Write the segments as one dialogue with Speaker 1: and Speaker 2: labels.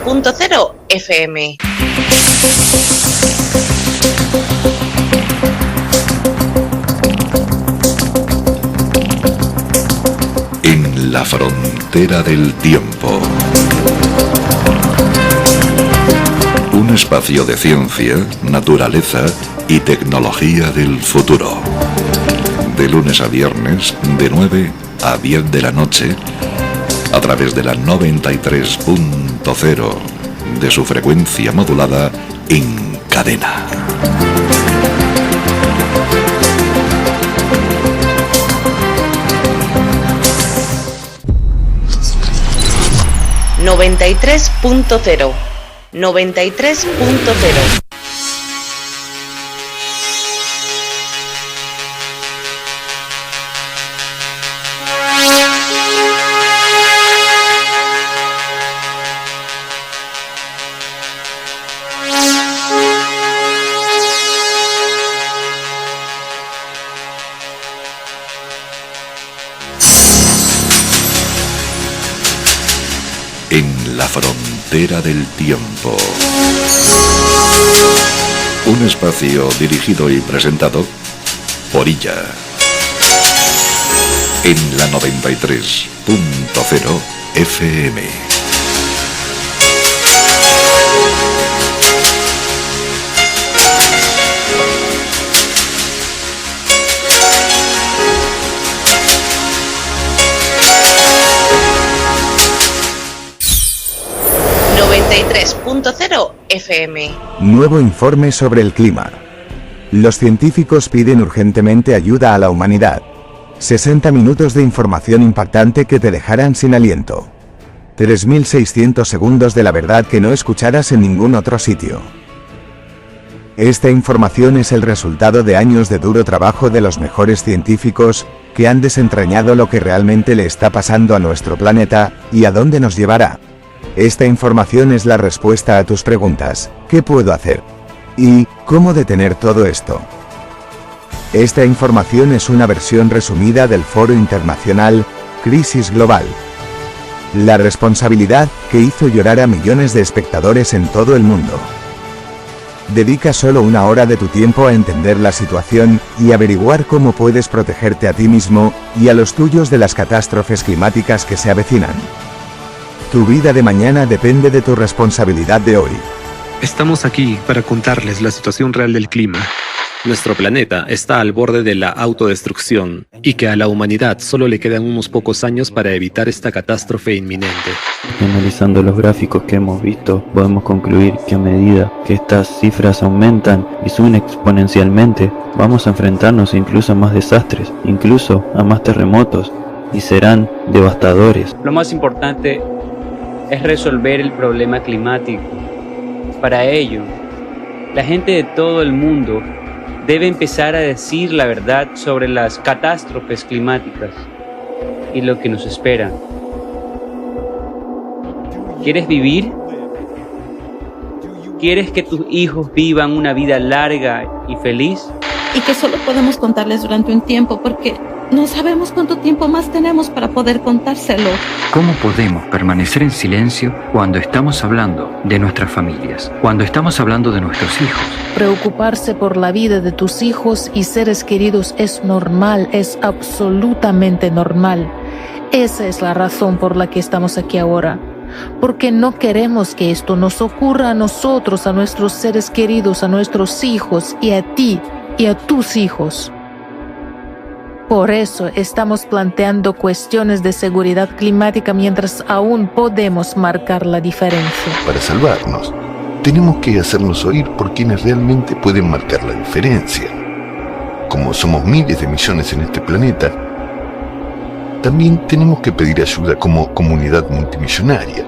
Speaker 1: 93.0 FM.
Speaker 2: En la frontera del tiempo. Un espacio de ciencia, naturaleza y tecnología del futuro. De lunes a viernes, de 9 a 10 de la noche, a través de la 93.0 de su frecuencia modulada en cadena.
Speaker 1: ...93.0... 93.0...
Speaker 2: En la frontera del tiempo. Un espacio dirigido y presentado por ella. En la 93.0 FM.
Speaker 1: FM.
Speaker 3: Nuevo informe sobre el clima. Los científicos piden urgentemente ayuda a la humanidad. 60 minutos de información impactante que te dejarán sin aliento. 3.600 segundos de la verdad que no escucharás en ningún otro sitio. Esta información es el resultado de años de duro trabajo de los mejores científicos, que han desentrañado lo que realmente le está pasando a nuestro planeta, y a dónde nos llevará. Esta información es la respuesta a tus preguntas: ¿qué puedo hacer? ¿Y cómo detener todo esto? Esta información es una versión resumida del Foro Internacional Crisis Global. La responsabilidad que hizo llorar a millones de espectadores en todo el mundo. Dedica solo una hora de tu tiempo a entender la situación y averiguar cómo puedes protegerte a ti mismo y a los tuyos de las catástrofes climáticas que se avecinan. Tu vida de mañana depende de tu responsabilidad de hoy.
Speaker 4: Estamos aquí para contarles la situación real del clima. Nuestro planeta está al borde de la autodestrucción y que a la humanidad solo le quedan unos pocos años para evitar esta catástrofe inminente.
Speaker 5: Analizando los gráficos que hemos visto, podemos concluir que a medida que estas cifras aumentan y suben exponencialmente, vamos a enfrentarnos incluso a más desastres, incluso a más terremotos, y serán devastadores.
Speaker 6: Lo más importante es resolver el problema climático. Para ello, la gente de todo el mundo debe empezar a decir la verdad sobre las catástrofes climáticas y lo que nos espera. ¿Quieres vivir? ¿Quieres que tus hijos vivan una vida larga y feliz?
Speaker 7: Y que solo podemos contarles durante un tiempo, porque no sabemos cuánto tiempo más tenemos para poder contárselo.
Speaker 8: ¿Cómo podemos permanecer en silencio cuando estamos hablando de nuestras familias, cuando estamos hablando de nuestros hijos?
Speaker 9: Preocuparse por la vida de tus hijos y seres queridos es normal, es absolutamente normal. Esa es la razón por la que estamos aquí ahora. Porque no queremos que esto nos ocurra a nosotros, a nuestros seres queridos, a nuestros hijos y a ti y a tus hijos. Por eso estamos planteando cuestiones de seguridad climática mientras aún podemos marcar la diferencia.
Speaker 10: Para salvarnos, tenemos que hacernos oír por quienes realmente pueden marcar la diferencia. Como somos miles de millones en este planeta, también tenemos que pedir ayuda como comunidad multimillonaria.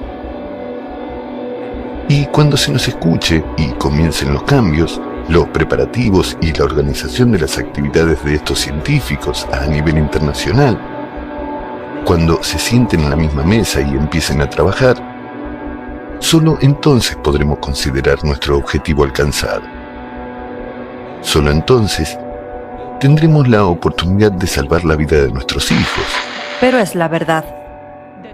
Speaker 10: Y cuando se nos escuche y comiencen los cambios, los preparativos y la organización de las actividades de estos científicos a nivel internacional, cuando se sienten en la misma mesa y empiecen a trabajar, solo entonces podremos considerar nuestro objetivo alcanzado. Solo entonces tendremos la oportunidad de salvar la vida de nuestros hijos.
Speaker 11: Pero es la verdad.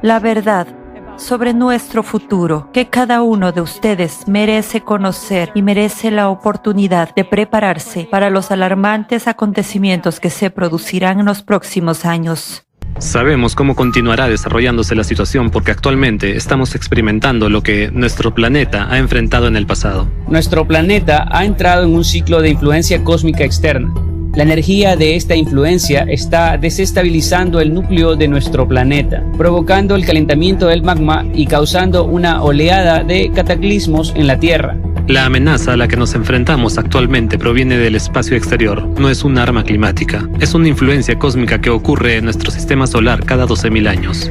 Speaker 11: La verdad sobre nuestro futuro, que cada uno de ustedes merece conocer y merece la oportunidad de prepararse para los alarmantes acontecimientos que se producirán en los próximos años.
Speaker 4: Sabemos cómo continuará desarrollándose la situación porque actualmente estamos experimentando lo que nuestro planeta ha enfrentado en el pasado.
Speaker 6: Nuestro planeta ha entrado en un ciclo de influencia cósmica externa. La energía de esta influencia está desestabilizando el núcleo de nuestro planeta, provocando el calentamiento del magma y causando una oleada de cataclismos en la Tierra.
Speaker 4: La amenaza a la que nos enfrentamos actualmente proviene del espacio exterior, no es un arma climática. Es una influencia cósmica que ocurre en nuestro sistema solar cada 12.000 años.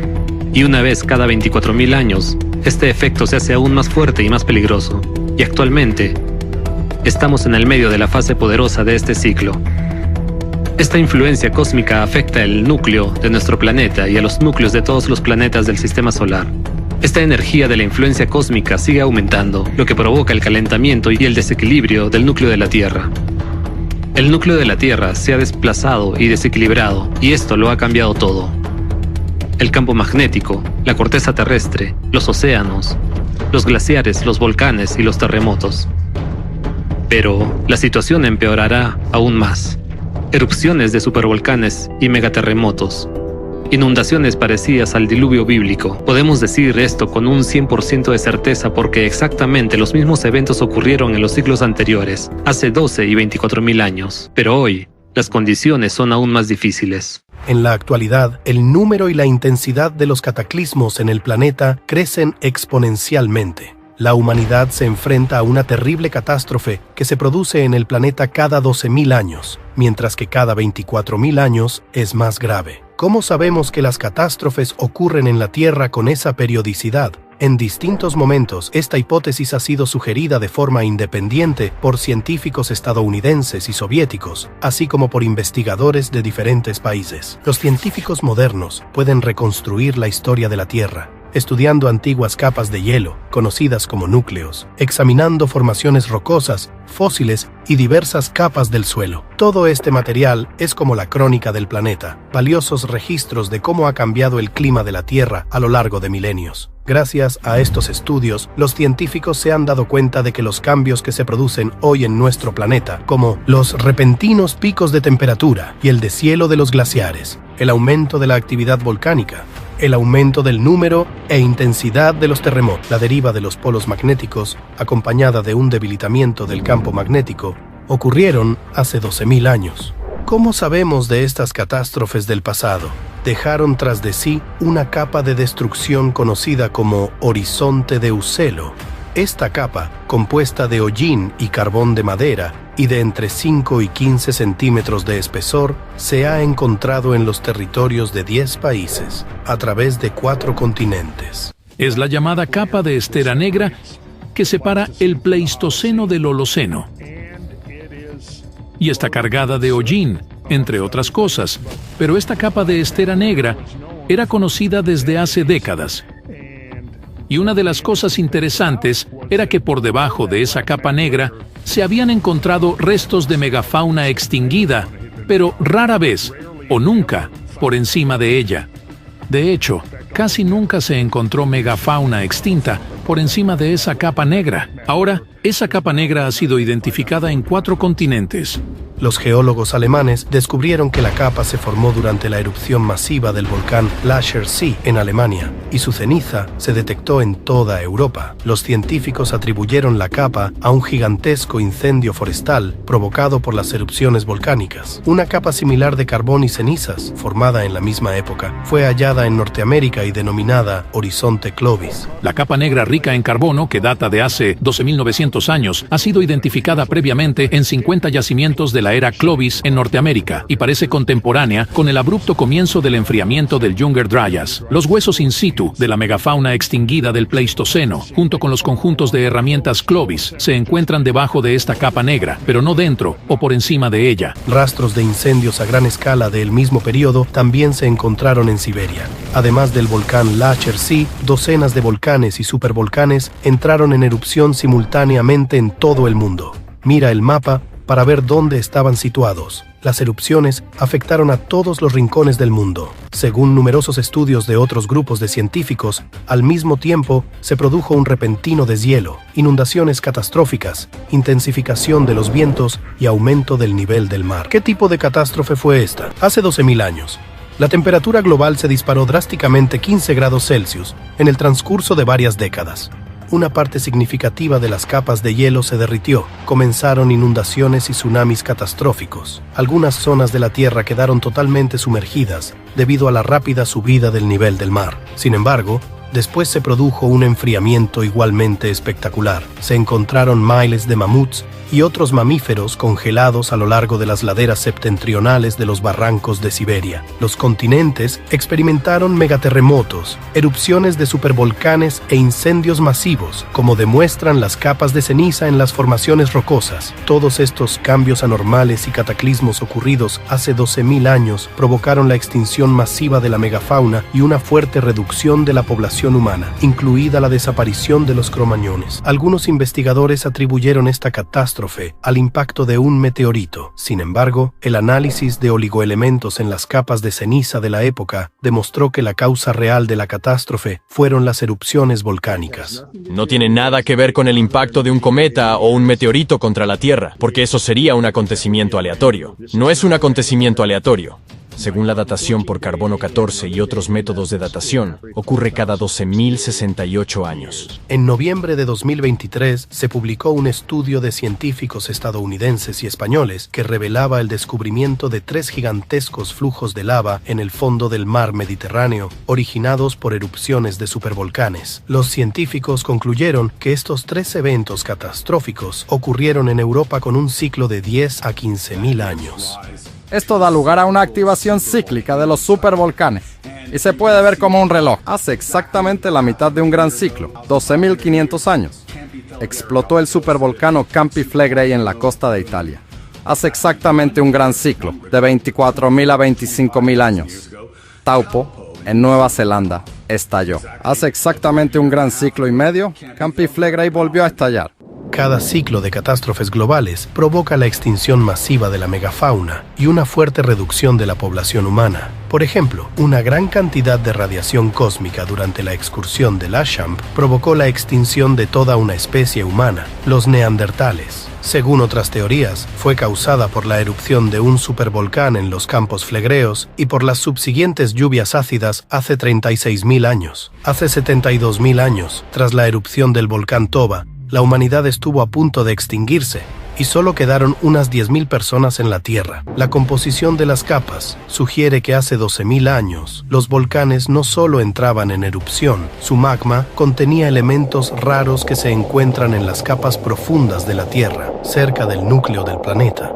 Speaker 4: Y una vez cada 24.000 años, este efecto se hace aún más fuerte y más peligroso. Y actualmente, estamos en el medio de la fase poderosa de este ciclo. Esta influencia cósmica afecta el núcleo de nuestro planeta y a los núcleos de todos los planetas del sistema solar. Esta energía de la influencia cósmica sigue aumentando, lo que provoca el calentamiento y el desequilibrio del núcleo de la Tierra. El núcleo de la Tierra se ha desplazado y desequilibrado, y esto lo ha cambiado todo. El campo magnético, la corteza terrestre, los océanos, los glaciares, los volcanes y los terremotos. Pero la situación empeorará aún más. Erupciones de supervolcanes y megaterremotos. Inundaciones parecidas al diluvio bíblico. Podemos decir esto con un 100% de certeza porque exactamente los mismos eventos ocurrieron en los siglos anteriores, hace 12 y 24.000 años. Pero hoy, las condiciones son aún más difíciles.
Speaker 12: En la actualidad, el número y la intensidad de los cataclismos en el planeta crecen exponencialmente. La humanidad se enfrenta a una terrible catástrofe que se produce en el planeta cada 12.000 años, mientras que cada 24.000 años es más grave. ¿Cómo sabemos que las catástrofes ocurren en la Tierra con esa periodicidad? En distintos momentos, esta hipótesis ha sido sugerida de forma independiente por científicos estadounidenses y soviéticos, así como por investigadores de diferentes países. Los científicos modernos pueden reconstruir la historia de la Tierra, estudiando antiguas capas de hielo, conocidas como núcleos, examinando formaciones rocosas, fósiles y diversas capas del suelo. Todo este material es como la crónica del planeta, valiosos registros de cómo ha cambiado el clima de la Tierra a lo largo de milenios. Gracias a estos estudios, los científicos se han dado cuenta de que los cambios que se producen hoy en nuestro planeta, como los repentinos picos de temperatura y el deshielo de los glaciares, el aumento de la actividad volcánica, el aumento del número e intensidad de los terremotos, la deriva de los polos magnéticos, acompañada de un debilitamiento del campo magnético, ocurrieron hace 12.000 años. ¿Cómo sabemos de estas catástrofes del pasado? Dejaron tras de sí una capa de destrucción conocida como horizonte de Uselo. Esta capa, compuesta de hollín y carbón de madera, y de entre 5 y 15 centímetros de espesor, se ha encontrado en los territorios de 10 países, a través de 4 continentes.
Speaker 13: Es la llamada capa de estera negra que separa el Pleistoceno del Holoceno. Y está cargada de hollín, entre otras cosas, pero esta capa de estera negra era conocida desde hace décadas. Y una de las cosas interesantes era que por debajo de esa capa negra se habían encontrado restos de megafauna extinguida, pero rara vez, o nunca, por encima de ella. De hecho, casi nunca se encontró megafauna extinta por encima de esa capa negra. Ahora, esa capa negra ha sido identificada en 4 continentes.
Speaker 12: Los geólogos alemanes descubrieron que la capa se formó durante la erupción masiva del volcán Lasher See en Alemania, y su ceniza se detectó en toda Europa. Los científicos atribuyeron la capa a un gigantesco incendio forestal provocado por las erupciones volcánicas. Una capa similar de carbón y cenizas, formada en la misma época, fue hallada en Norteamérica y denominada Horizonte Clovis.
Speaker 13: La capa negra rica en carbono, que data de hace 12.900 años, ha sido identificada previamente en 50 yacimientos de la era Clovis en Norteamérica y parece contemporánea con el abrupto comienzo del enfriamiento del Younger Dryas. Los huesos in situ de la megafauna extinguida del Pleistoceno, junto con los conjuntos de herramientas Clovis, se encuentran debajo de esta capa negra, pero no dentro o por encima de ella.
Speaker 12: Rastros de incendios a gran escala del mismo periodo también se encontraron en Siberia. Además del volcán Lasher See, docenas de volcanes y supervolcanes entraron en erupción simultáneamente en todo el mundo. Mira el mapa para ver dónde estaban situados. Las erupciones afectaron a todos los rincones del mundo. Según numerosos estudios de otros grupos de científicos, al mismo tiempo se produjo un repentino deshielo, inundaciones catastróficas, intensificación de los vientos y aumento del nivel del mar. ¿Qué tipo de catástrofe fue esta? Hace 12.000 años. La temperatura global se disparó drásticamente 15 grados Celsius en el transcurso de varias décadas. Una parte significativa de las capas de hielo se derritió. Comenzaron inundaciones y tsunamis catastróficos. Algunas zonas de la Tierra quedaron totalmente sumergidas debido a la rápida subida del nivel del mar. Sin embargo, después se produjo un enfriamiento igualmente espectacular. Se encontraron miles de mamuts y otros mamíferos congelados a lo largo de las laderas septentrionales de los barrancos de Siberia. Los continentes experimentaron megaterremotos, erupciones de supervolcanes e incendios masivos, como demuestran las capas de ceniza en las formaciones rocosas. Todos estos cambios anormales y cataclismos ocurridos hace 12.000 años provocaron la extinción masiva de la megafauna y una fuerte reducción de la población humana, incluida la desaparición de los cromañones. Algunos investigadores atribuyeron esta catástrofe al impacto de un meteorito. Sin embargo, el análisis de oligoelementos en las capas de ceniza de la época demostró que la causa real de la catástrofe fueron las erupciones volcánicas.
Speaker 14: No tiene nada que ver con el impacto de un cometa o un meteorito contra la Tierra, porque eso sería un acontecimiento aleatorio. No es un acontecimiento aleatorio. Según la datación por carbono 14 y otros métodos de datación, ocurre cada 12.068 años.
Speaker 12: En noviembre de 2023 se publicó un estudio de científicos estadounidenses y españoles que revelaba el descubrimiento de 3 gigantescos flujos de lava en el fondo del mar Mediterráneo, originados por erupciones de supervolcanes. Los científicos concluyeron que estos 3 eventos catastróficos ocurrieron en Europa con un ciclo de 10 a 15.000 años.
Speaker 15: Esto da lugar a una activación cíclica de los supervolcanes y se puede ver como un reloj. Hace exactamente la mitad de un gran ciclo, 12.500 años, explotó el supervolcano Campi Flegrei en la costa de Italia. Hace exactamente un gran ciclo, de 24.000 a 25.000 años, Taupo, en Nueva Zelanda, estalló. Hace exactamente un gran ciclo y medio, Campi Flegrei volvió a estallar.
Speaker 12: Cada ciclo de catástrofes globales provoca la extinción masiva de la megafauna y una fuerte reducción de la población humana. Por ejemplo, una gran cantidad de radiación cósmica durante la excursión del Asham provocó la extinción de toda una especie humana, los neandertales. Según otras teorías, fue causada por la erupción de un supervolcán en los campos flegreos y por las subsiguientes lluvias ácidas hace 36.000 años. Hace 72.000 años, tras la erupción del volcán Toba, la humanidad estuvo a punto de extinguirse y solo quedaron unas 10.000 personas en la Tierra. La composición de las capas sugiere que hace 12.000 años los volcanes no solo entraban en erupción, su magma contenía elementos raros que se encuentran en las capas profundas de la Tierra, cerca del núcleo del planeta.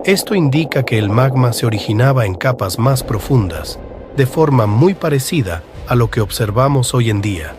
Speaker 12: Esto indica que el magma se originaba en capas más profundas, de forma muy parecida a lo que observamos hoy en día.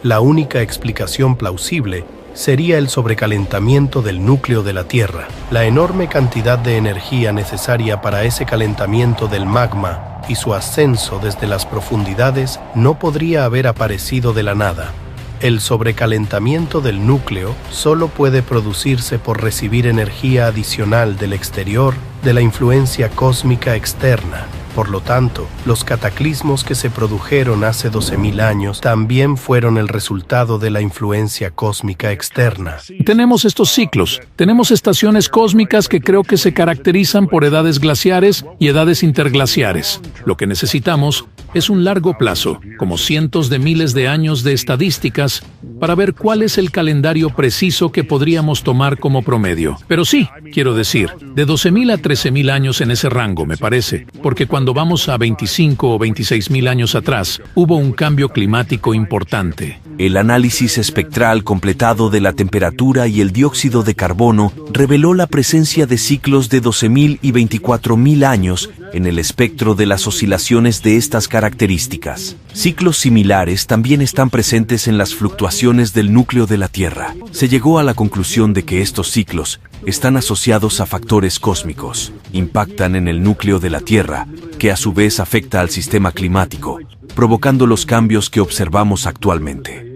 Speaker 12: La única explicación plausible sería el sobrecalentamiento del núcleo de la Tierra. La enorme cantidad de energía necesaria para ese calentamiento del magma y su ascenso desde las profundidades no podría haber aparecido de la nada. El sobrecalentamiento del núcleo solo puede producirse por recibir energía adicional del exterior, de la influencia cósmica externa. Por lo tanto, los cataclismos que se produjeron hace 12.000 años también fueron el resultado de la influencia cósmica externa.
Speaker 13: Tenemos estos ciclos, tenemos estaciones cósmicas que creo que se caracterizan por edades glaciares y edades interglaciares. Lo que necesitamos es un largo plazo, como cientos de miles de años de estadísticas, para ver cuál es el calendario preciso que podríamos tomar como promedio. Pero sí, quiero decir, de 12.000 a 13.000 años en ese rango, me parece, porque cuando vamos a 25 o 26.000 años atrás, hubo un cambio climático importante.
Speaker 16: El análisis espectral completado de la temperatura y el dióxido de carbono reveló la presencia de ciclos de 12.000 y 24.000 años en el espectro de las oscilaciones de estas características. Ciclos similares también están presentes en las fluctuaciones del núcleo de la Tierra. Se llegó a la conclusión de que estos ciclos están asociados a factores cósmicos, impactan en el núcleo de la Tierra, que a su vez afecta al sistema climático, provocando los cambios que observamos actualmente.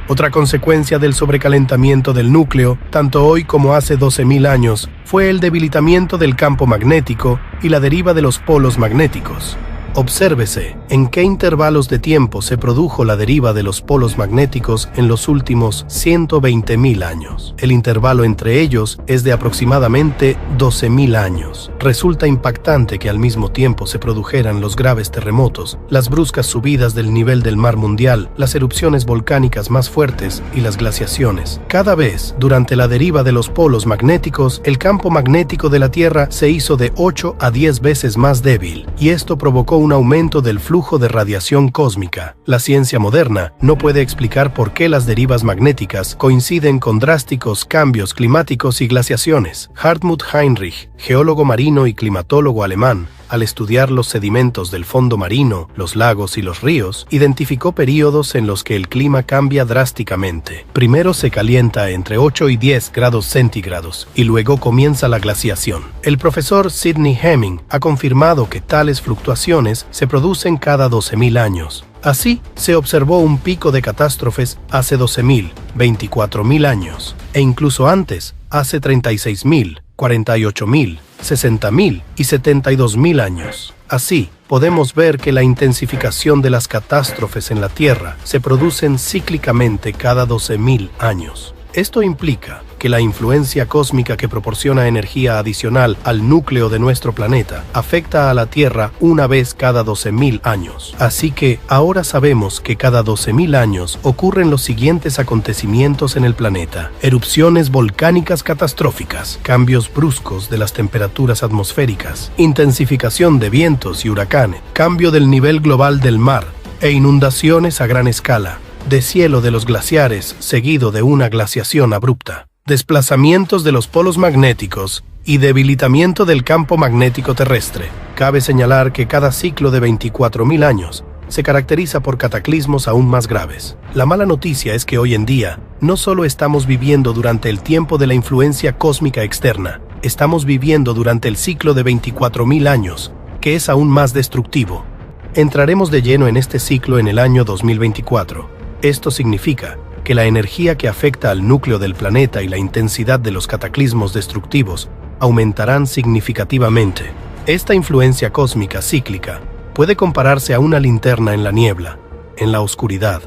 Speaker 12: Otra consecuencia del sobrecalentamiento del núcleo, tanto hoy como hace 12.000 años, fue el debilitamiento del campo magnético y la deriva de los polos magnéticos. Obsérvese en qué intervalos de tiempo se produjo la deriva de los polos magnéticos en los últimos 120.000 años. El intervalo entre ellos es de aproximadamente 12.000 años. Resulta impactante que al mismo tiempo se produjeran los graves terremotos, las bruscas subidas del nivel del mar mundial, las erupciones volcánicas más fuertes y las glaciaciones. Cada vez, durante la deriva de los polos magnéticos, el campo magnético de la Tierra se hizo de 8 a 10 veces más débil, y esto provocó un aumento del flujo de radiación cósmica. La ciencia moderna no puede explicar por qué las derivas magnéticas coinciden con drásticos cambios climáticos y glaciaciones. Hartmut Heinrich, geólogo marino y climatólogo alemán, al estudiar los sedimentos del fondo marino, los lagos y los ríos, identificó períodos en los que el clima cambia drásticamente. Primero se calienta entre 8 y 10 grados centígrados y luego comienza la glaciación. El profesor Sidney Hemming ha confirmado que tales fluctuaciones se producen cada 12.000 años. Así, se observó un pico de catástrofes hace 12.000, 24.000 años, e incluso antes, hace 36.000, 48.000, 60.000 y 72.000 años. Así, podemos ver que la intensificación de las catástrofes en la Tierra se producen cíclicamente cada 12.000 años. Esto implica que la influencia cósmica que proporciona energía adicional al núcleo de nuestro planeta afecta a la Tierra una vez cada 12.000 años. Así que ahora sabemos que cada 12.000 años ocurren los siguientes acontecimientos en el planeta: erupciones volcánicas catastróficas, cambios bruscos de las temperaturas atmosféricas, intensificación de vientos y huracanes, cambio del nivel global del mar e inundaciones a gran escala, deshielo de los glaciares seguido de una glaciación abrupta, desplazamientos de los polos magnéticos y debilitamiento del campo magnético terrestre. Cabe señalar que cada ciclo de 24.000 años se caracteriza por cataclismos aún más graves. La mala noticia es que hoy en día no solo estamos viviendo durante el tiempo de la influencia cósmica externa, estamos viviendo durante el ciclo de 24.000 años, que es aún más destructivo. Entraremos de lleno en este ciclo en el año 2024. Esto significa que la energía que afecta al núcleo del planeta y la intensidad de los cataclismos destructivos aumentarán significativamente. Esta influencia cósmica cíclica puede compararse a una linterna en la niebla, en la oscuridad.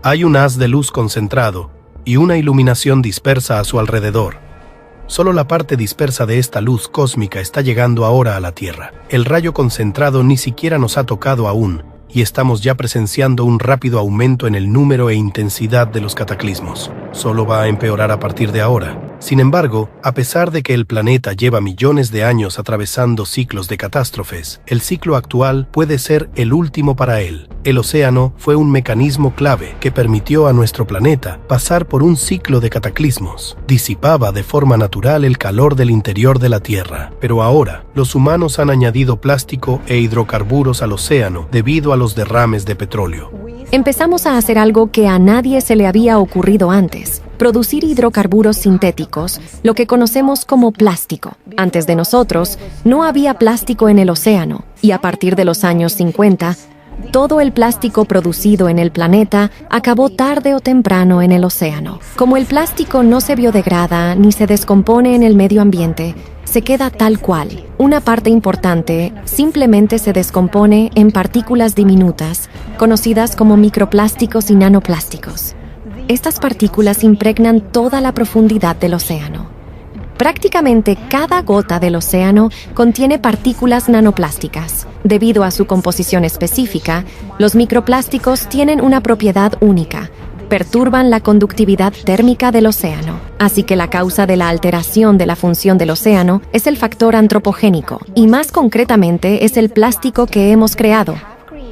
Speaker 12: Hay un haz de luz concentrado y una iluminación dispersa a su alrededor. Solo la parte dispersa de esta luz cósmica está llegando ahora a la Tierra. El rayo concentrado ni siquiera nos ha tocado aún, y estamos ya presenciando un rápido aumento en el número e intensidad de los cataclismos. Solo va a empeorar a partir de ahora. Sin embargo, a pesar de que el planeta lleva millones de años atravesando ciclos de catástrofes, el ciclo actual puede ser el último para él. El océano fue un mecanismo clave que permitió a nuestro planeta pasar por un ciclo de cataclismos. Disipaba de forma natural el calor del interior de la Tierra. Pero ahora, los humanos han añadido plástico e hidrocarburos al océano debido a los derrames de petróleo.
Speaker 17: Empezamos a hacer algo que a nadie se le había ocurrido antes: producir hidrocarburos sintéticos, lo que conocemos como plástico. Antes de nosotros, no había plástico en el océano, y a partir de los años 50, todo el plástico producido en el planeta acabó tarde o temprano en el océano. Como el plástico no se biodegrada ni se descompone en el medio ambiente, se queda tal cual. Una parte importante simplemente se descompone en partículas diminutas, conocidas como microplásticos y nanoplásticos. Estas partículas impregnan toda la profundidad del océano. Prácticamente cada gota del océano contiene partículas nanoplásticas. Debido a su composición específica, los microplásticos tienen una propiedad única: perturban la conductividad térmica del océano. Así que la causa de la alteración de la función del océano es el factor antropogénico, y más concretamente es el plástico que hemos creado,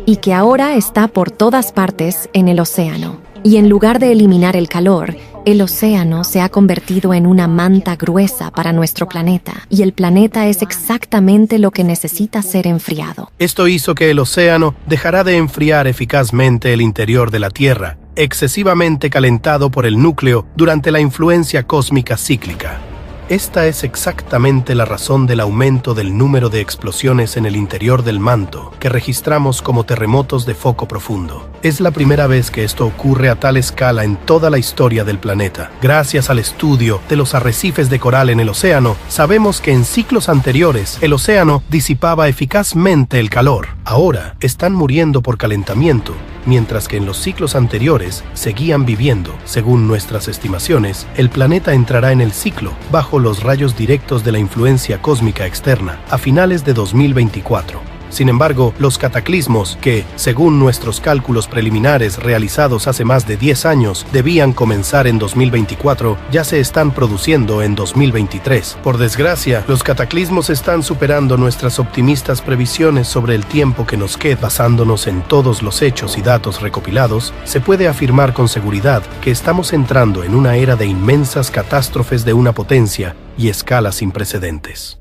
Speaker 17: y que ahora está por todas partes en el océano. Y en lugar de eliminar el calor, el océano se ha convertido en una manta gruesa para nuestro planeta, y el planeta es exactamente lo que necesita ser enfriado.
Speaker 12: Esto hizo que el océano dejará de enfriar eficazmente el interior de la Tierra, excesivamente calentado por el núcleo durante la influencia cósmica cíclica. Esta es exactamente la razón del aumento del número de explosiones en el interior del manto, que registramos como terremotos de foco profundo. Es la primera vez que esto ocurre a tal escala en toda la historia del planeta. Gracias al estudio de los arrecifes de coral en el océano, sabemos que en ciclos anteriores el océano disipaba eficazmente el calor. Ahora están muriendo por calentamiento, mientras que en los ciclos anteriores seguían viviendo. Según nuestras estimaciones, el planeta entrará en el ciclo bajo los rayos directos de la influencia cósmica externa a finales de 2024. Sin embargo, los cataclismos que, según nuestros cálculos preliminares realizados hace más de 10 años, debían comenzar en 2024, ya se están produciendo en 2023. Por desgracia, los cataclismos están superando nuestras optimistas previsiones sobre el tiempo que nos queda. Basándonos en todos los hechos y datos recopilados, se puede afirmar con seguridad que estamos entrando en una era de inmensas catástrofes de una potencia y escala sin precedentes.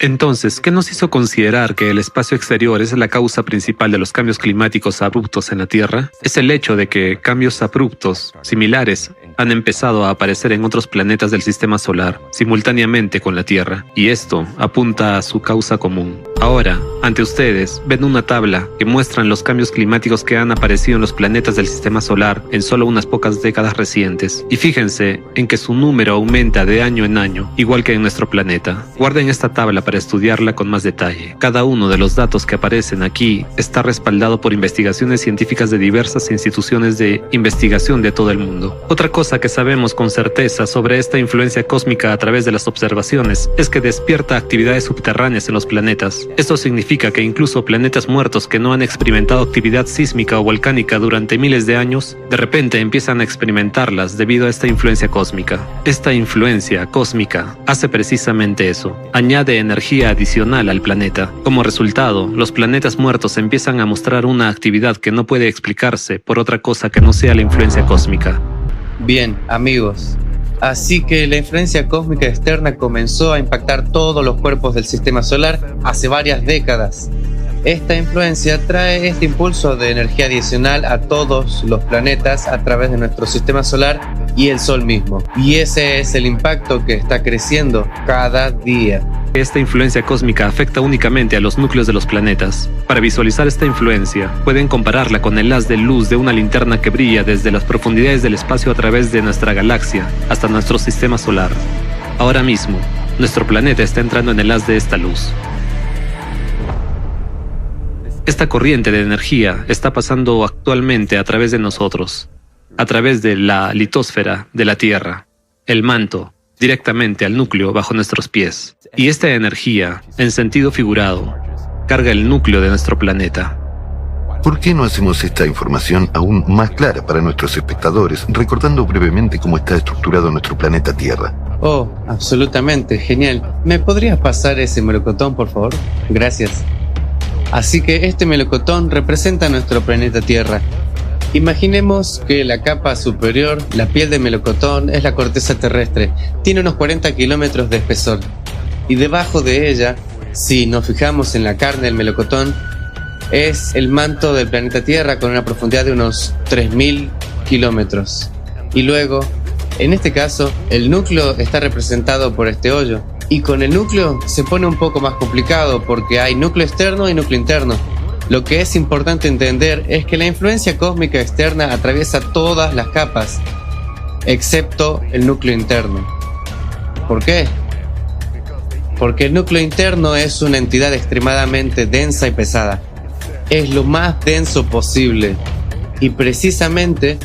Speaker 4: Entonces, ¿qué nos hizo considerar que el espacio exterior es la causa principal de los cambios climáticos abruptos en la Tierra? Es el hecho de que cambios abruptos, similares, han empezado a aparecer en otros planetas del sistema solar, simultáneamente con la Tierra, y esto apunta a su causa común. Ahora, ante ustedes, ven una tabla que muestra los cambios climáticos que han aparecido en los planetas del sistema solar en solo unas pocas décadas recientes, y fíjense en que su número aumenta de año en año, igual que en nuestro planeta. Guarden esta tabla para estudiarla con más detalle. Cada uno de los datos que aparecen aquí está respaldado por investigaciones científicas de diversas instituciones de investigación de todo el mundo. Otra cosa que sabemos con certeza sobre esta influencia cósmica a través de las observaciones es que despierta actividades subterráneas en los planetas. Esto significa que incluso planetas muertos que no han experimentado actividad sísmica o volcánica durante miles de años, de repente empiezan a experimentarlas debido a esta influencia cósmica. Esta influencia cósmica hace precisamente eso, añade energía adicional al planeta. Como resultado, los planetas muertos empiezan a mostrar una actividad que no puede explicarse por otra cosa que no sea la influencia cósmica.
Speaker 18: Bien, amigos, así que la influencia cósmica externa comenzó a impactar todos los cuerpos del sistema solar hace varias décadas. Esta influencia trae este impulso de energía adicional a todos los planetas a través de nuestro sistema solar y el Sol mismo. Y ese es el impacto que está creciendo cada día.
Speaker 4: Esta influencia cósmica afecta únicamente a los núcleos de los planetas. Para visualizar esta influencia, pueden compararla con el haz de luz de una linterna que brilla desde las profundidades del espacio a través de nuestra galaxia hasta nuestro sistema solar. Ahora mismo, nuestro planeta está entrando en el haz de esta luz. Esta corriente de energía está pasando actualmente a través de nosotros, a través de la litosfera de la Tierra, el manto, directamente al núcleo bajo nuestros pies. Y esta energía, en sentido figurado, carga el núcleo de nuestro planeta.
Speaker 10: ¿Por qué no hacemos esta información aún más clara para nuestros espectadores, recordando brevemente cómo está estructurado nuestro planeta Tierra?
Speaker 18: Oh, absolutamente, genial. ¿Me podrías pasar ese melocotón, por favor? Gracias. Así que este melocotón representa nuestro planeta Tierra. Imaginemos que la capa superior, la piel de melocotón, es la corteza terrestre. Tiene unos 40 kilómetros de espesor. Y debajo de ella, si nos fijamos en la carne del melocotón, es el manto del planeta Tierra con una profundidad de unos 3000 kilómetros. Y luego, en este caso, el núcleo está representado por este hoyo. Y con el núcleo se pone un poco más complicado porque hay núcleo externo y núcleo interno. Lo que es importante entender es que la influencia cósmica externa atraviesa todas las capas, excepto el núcleo interno. ¿Por qué? Porque el núcleo interno es una entidad extremadamente densa y pesada. Es lo más denso posible y precisamente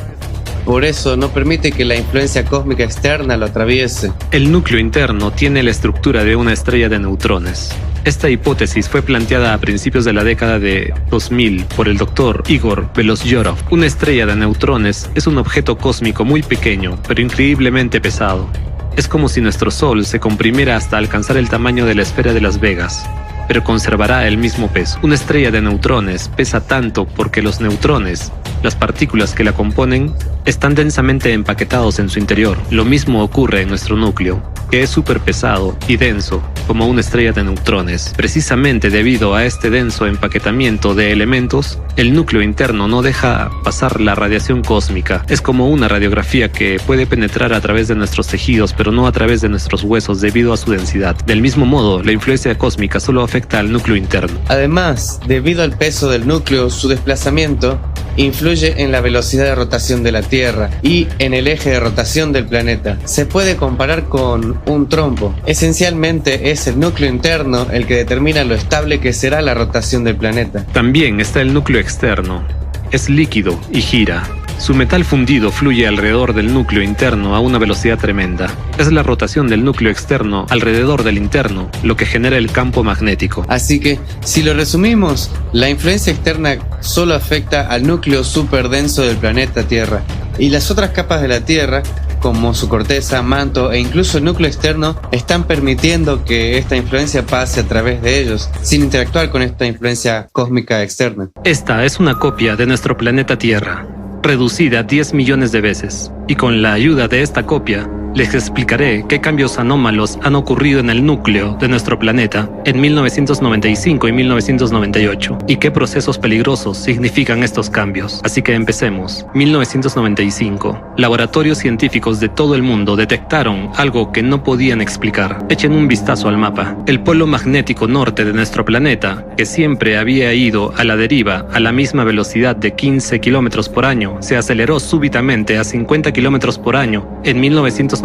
Speaker 18: por eso no permite que la influencia cósmica externa lo atraviese.
Speaker 4: El núcleo interno tiene la estructura de una estrella de neutrones. Esta hipótesis fue planteada a principios de la década de 2000 por el Dr. Igor Velosyorov. Una estrella de neutrones es un objeto cósmico muy pequeño, pero increíblemente pesado. Es como si nuestro Sol se comprimiera hasta alcanzar el tamaño de la esfera de Las Vegas, pero conservará el mismo peso. Una estrella de neutrones pesa tanto porque los neutrones, las partículas que la componen, están densamente empaquetados en su interior. Lo mismo ocurre en nuestro núcleo, que es súper pesado y denso, como una estrella de neutrones. Precisamente debido a este denso empaquetamiento de elementos, el núcleo interno no deja pasar la radiación cósmica. Es como una radiografía que puede penetrar a través de nuestros tejidos, pero no a través de nuestros huesos debido a su densidad. Del mismo modo, la influencia cósmica solo afecta al núcleo interno.
Speaker 18: Además, debido al peso del núcleo, su desplazamiento influye en la velocidad de rotación de la Tierra y en el eje de rotación del planeta. Se puede comparar con un trompo. Esencialmente es el núcleo interno el que determina lo estable que será la rotación del planeta.
Speaker 4: También está el núcleo externo. Es líquido y gira. Su metal fundido fluye alrededor del núcleo interno a una velocidad tremenda. Es la rotación del núcleo externo alrededor del interno lo que genera el campo magnético.
Speaker 18: Así que, si lo resumimos, la influencia externa solo afecta al núcleo superdenso del planeta Tierra, y las otras capas de la Tierra, como su corteza, manto e incluso el núcleo externo, están permitiendo que esta influencia pase a través de ellos, sin interactuar con esta influencia cósmica externa.
Speaker 4: Esta es una copia de nuestro planeta Tierra, reducida 10 millones de veces, y con la ayuda de esta copia, les explicaré qué cambios anómalos han ocurrido en el núcleo de nuestro planeta en 1995 y 1998, y qué procesos peligrosos significan estos cambios. Así que empecemos. 1995. Laboratorios científicos de todo el mundo detectaron algo que no podían explicar. Echen un vistazo al mapa. El polo magnético norte de nuestro planeta, que siempre había ido a la deriva a la misma velocidad de 15 kilómetros por año, se aceleró súbitamente a 50 kilómetros por año en 1995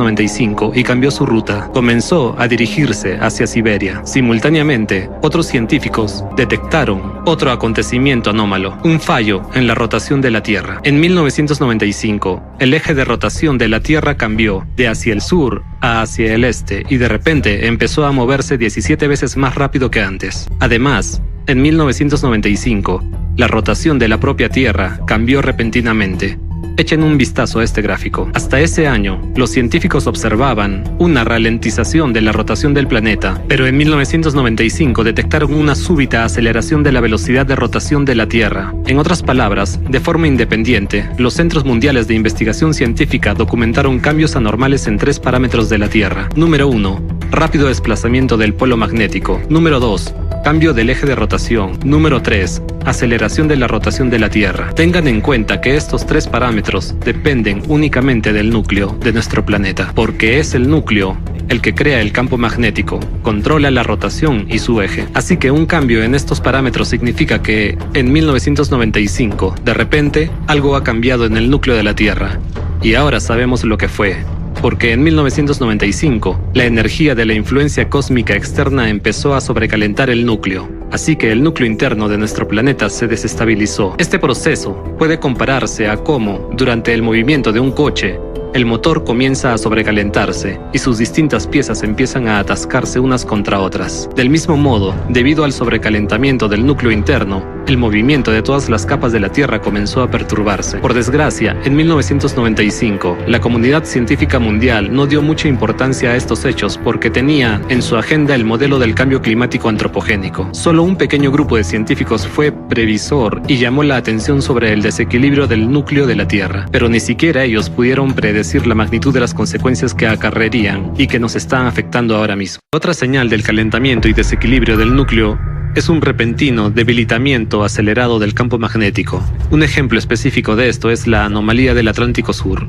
Speaker 4: y cambió su ruta. Comenzó a dirigirse hacia Siberia. Simultáneamente, otros científicos detectaron otro acontecimiento anómalo, un fallo en la rotación de la Tierra. En 1995, el eje de rotación de la Tierra cambió de hacia el sur a hacia el este y de repente empezó a moverse 17 veces más rápido que antes. Además, en 1995, la rotación de la propia Tierra cambió repentinamente. Echen un vistazo a este gráfico. Hasta ese año, los científicos observaban una ralentización de la rotación del planeta, pero en 1995 detectaron una súbita aceleración de la velocidad de rotación de la Tierra. En otras palabras, de forma independiente, los Centros Mundiales de Investigación Científica documentaron cambios anormales en 3 parámetros de la Tierra. Número 1. Rápido desplazamiento del polo magnético. Número 2. Cambio del eje de rotación. Número 3. Aceleración de la rotación de la Tierra. Tengan en cuenta que estos 3 parámetros dependen únicamente del núcleo de nuestro planeta, porque es el núcleo el que crea el campo magnético, controla la rotación y su eje. Así que un cambio en estos parámetros significa que en 1995, de repente, algo ha cambiado en el núcleo de la Tierra. Y ahora sabemos lo que fue. Porque en 1995, la energía de la influencia cósmica externa empezó a sobrecalentar el núcleo. Así que el núcleo interno de nuestro planeta se desestabilizó. Este proceso puede compararse a cómo, durante el movimiento de un coche, el motor comienza a sobrecalentarse y sus distintas piezas empiezan a atascarse unas contra otras. Del mismo modo, debido al sobrecalentamiento del núcleo interno, el movimiento de todas las capas de la Tierra comenzó a perturbarse. Por desgracia, en 1995, la comunidad científica mundial no dio mucha importancia a estos hechos porque tenía en su agenda el modelo del cambio climático antropogénico. Solo un pequeño grupo de científicos fue previsor y llamó la atención sobre el desequilibrio del núcleo de la Tierra, pero ni siquiera ellos pudieron predecir la magnitud de las consecuencias que acarrearían y que nos están afectando ahora mismo. Otra señal del calentamiento y desequilibrio del núcleo es un repentino debilitamiento acelerado del campo magnético. Un ejemplo específico de esto es la anomalía del Atlántico Sur.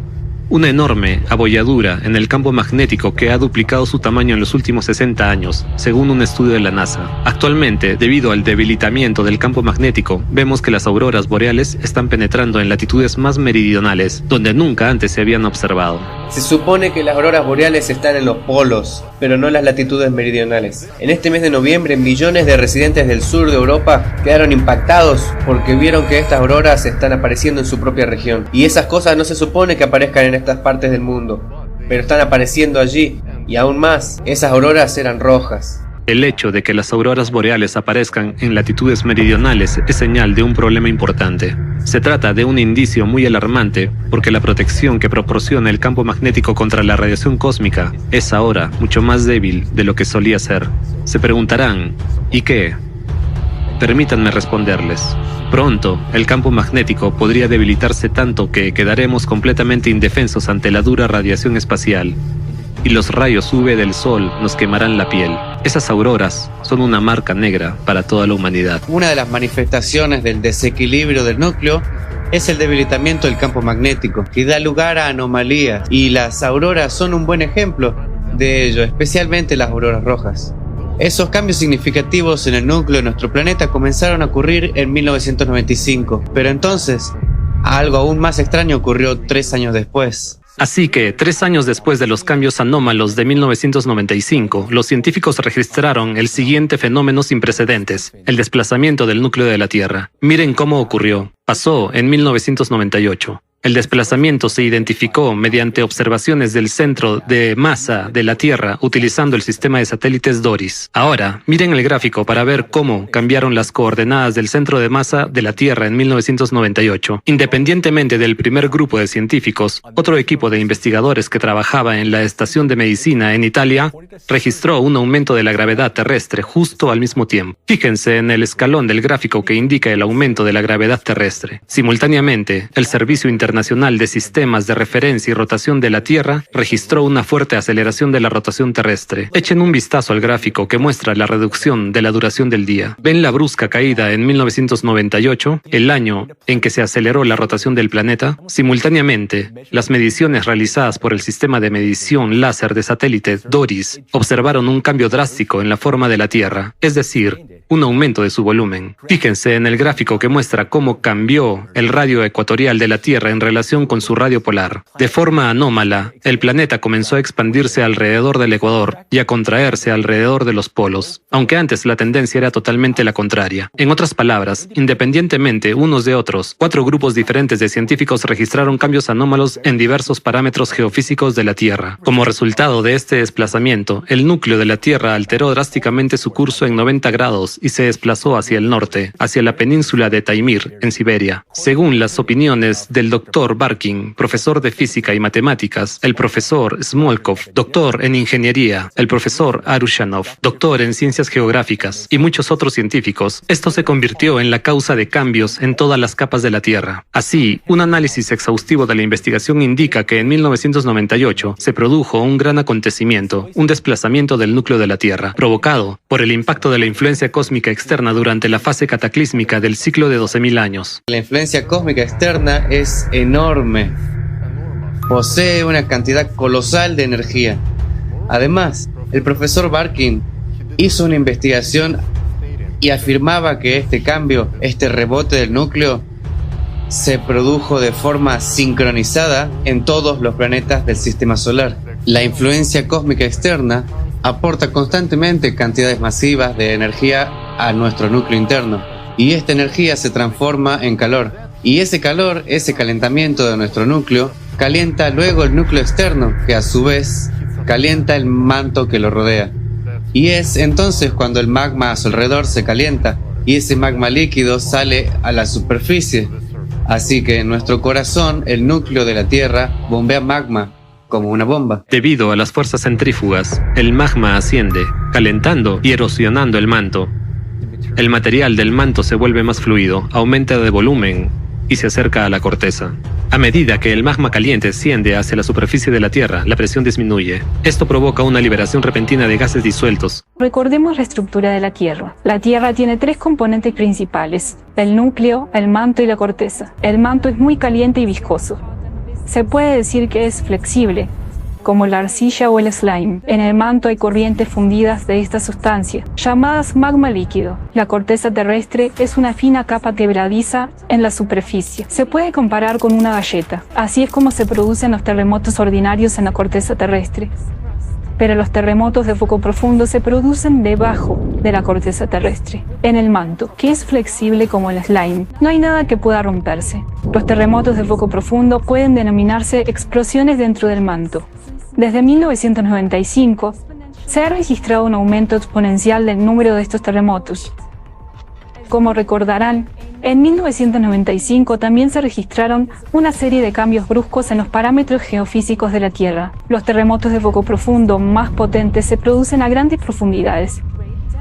Speaker 4: Una enorme abolladura en el campo magnético que ha duplicado su tamaño en los últimos 60 años, según un estudio de la NASA. Actualmente, debido al debilitamiento del campo magnético, vemos que las auroras boreales están penetrando en latitudes más meridionales, donde nunca antes se habían observado.
Speaker 18: Se supone que las auroras boreales están en los polos, pero no en las latitudes meridionales. En este mes de noviembre, millones de residentes del sur de Europa quedaron impactados porque vieron que estas auroras están apareciendo en su propia región. Y esas cosas no se supone que aparezcan en estas partes del mundo, pero están apareciendo allí, y aún más, esas auroras eran rojas.
Speaker 4: El hecho de que las auroras boreales aparezcan en latitudes meridionales es señal de un problema importante. Se trata de un indicio muy alarmante porque la protección que proporciona el campo magnético contra la radiación cósmica es ahora mucho más débil de lo que solía ser. Se preguntarán, ¿y qué? Permítanme responderles. Pronto, el campo magnético podría debilitarse tanto que quedaremos completamente indefensos ante la dura radiación espacial. y los rayos UV del sol nos quemarán la piel. Esas auroras son una marca negra para toda la humanidad.
Speaker 18: Una de las manifestaciones del desequilibrio del núcleo es el debilitamiento del campo magnético, que da lugar a anomalías, y las auroras son un buen ejemplo de ello, especialmente las auroras rojas. Esos cambios significativos en el núcleo de nuestro planeta comenzaron a ocurrir en 1995, pero entonces algo aún más extraño ocurrió 3 años después.
Speaker 4: Así que, 3 años después de los cambios anómalos de 1995, los científicos registraron el siguiente fenómeno sin precedentes: el desplazamiento del núcleo de la Tierra. Miren cómo ocurrió. Pasó en 1998. El desplazamiento se identificó mediante observaciones del centro de masa de la Tierra utilizando el sistema de satélites DORIS. Ahora, miren el gráfico para ver cómo cambiaron las coordenadas del centro de masa de la Tierra en 1998. Independientemente del primer grupo de científicos, otro equipo de investigadores que trabajaba en la estación de medicina en Italia registró un aumento de la gravedad terrestre justo al mismo tiempo. Fíjense en el escalón del gráfico que indica el aumento de la gravedad terrestre. Simultáneamente, el Servicio Internacional de Sistemas de Referencia y Rotación de la Tierra registró una fuerte aceleración de la rotación terrestre. Echen un vistazo al gráfico que muestra la reducción de la duración del día. ¿Ven la brusca caída en 1998, el año en que se aceleró la rotación del planeta? Simultáneamente, las mediciones realizadas por el sistema de medición láser de satélite DORIS observaron un cambio drástico en la forma de la Tierra, es decir, un aumento de su volumen. Fíjense en el gráfico que muestra cómo cambió el radio ecuatorial de la Tierra en relación con su radio polar. De forma anómala, el planeta comenzó a expandirse alrededor del ecuador y a contraerse alrededor de los polos, aunque antes la tendencia era totalmente la contraria. En otras palabras, independientemente unos de otros, 4 grupos diferentes de científicos registraron cambios anómalos en diversos parámetros geofísicos de la Tierra. Como resultado de este desplazamiento, el núcleo de la Tierra alteró drásticamente su curso en 90 grados y se desplazó hacia el norte, hacia la península de Taimir, en Siberia. Según las opiniones del Dr. Barkin, profesor de física y matemáticas, el profesor Smolkov, doctor en ingeniería, el profesor Arushanov, doctor en ciencias geográficas y muchos otros científicos, esto se convirtió en la causa de cambios en todas las capas de la Tierra. Así, un análisis exhaustivo de la investigación indica que en 1998 se produjo un gran acontecimiento, un desplazamiento del núcleo de la Tierra, provocado por el impacto de la influencia cósmica externa durante la fase cataclísmica del ciclo de 12.000 años.
Speaker 18: La influencia cósmica externa es enorme. Posee una cantidad colosal de energía. Además, el profesor Barkin hizo una investigación y afirmaba que este cambio, este rebote del núcleo, se produjo de forma sincronizada en todos los planetas del sistema solar. La influencia cósmica externa aporta constantemente cantidades masivas de energía a nuestro núcleo interno, y esta energía se transforma en calor, y ese calor, ese calentamiento de nuestro núcleo, calienta luego el núcleo externo, que a su vez calienta el manto que lo rodea. Y es entonces cuando el magma a su alrededor se calienta, y ese magma líquido sale a la superficie. Así que en nuestro corazón, el núcleo de la Tierra bombea magma como una bomba.
Speaker 4: Debido a las fuerzas centrífugas, el magma asciende, calentando y erosionando el manto. El material del manto se vuelve más fluido, aumenta de volumen y se acerca a la corteza. A medida que el magma caliente asciende hacia la superficie de la Tierra, la presión disminuye. Esto provoca una liberación repentina de gases disueltos.
Speaker 19: Recordemos la estructura de la Tierra. La Tierra tiene 3 componentes principales: el núcleo, el manto y la corteza. El manto es muy caliente y viscoso. Se puede decir que es flexible, como la arcilla o el slime. En el manto hay corrientes fundidas de esta sustancia, llamadas magma líquido. La corteza terrestre es una fina capa quebradiza en la superficie. Se puede comparar con una galleta. Así es como se producen los terremotos ordinarios en la corteza terrestre. Pero los terremotos de foco profundo se producen debajo de la corteza terrestre, en el manto, que es flexible como el slime. No hay nada que pueda romperse. Los terremotos de foco profundo pueden denominarse explosiones dentro del manto. Desde 1995 se ha registrado un aumento exponencial del número de estos terremotos. Como recordarán, en 1995 también se registraron una serie de cambios bruscos en los parámetros geofísicos de la Tierra. Los terremotos de foco profundo más potentes se producen a grandes profundidades,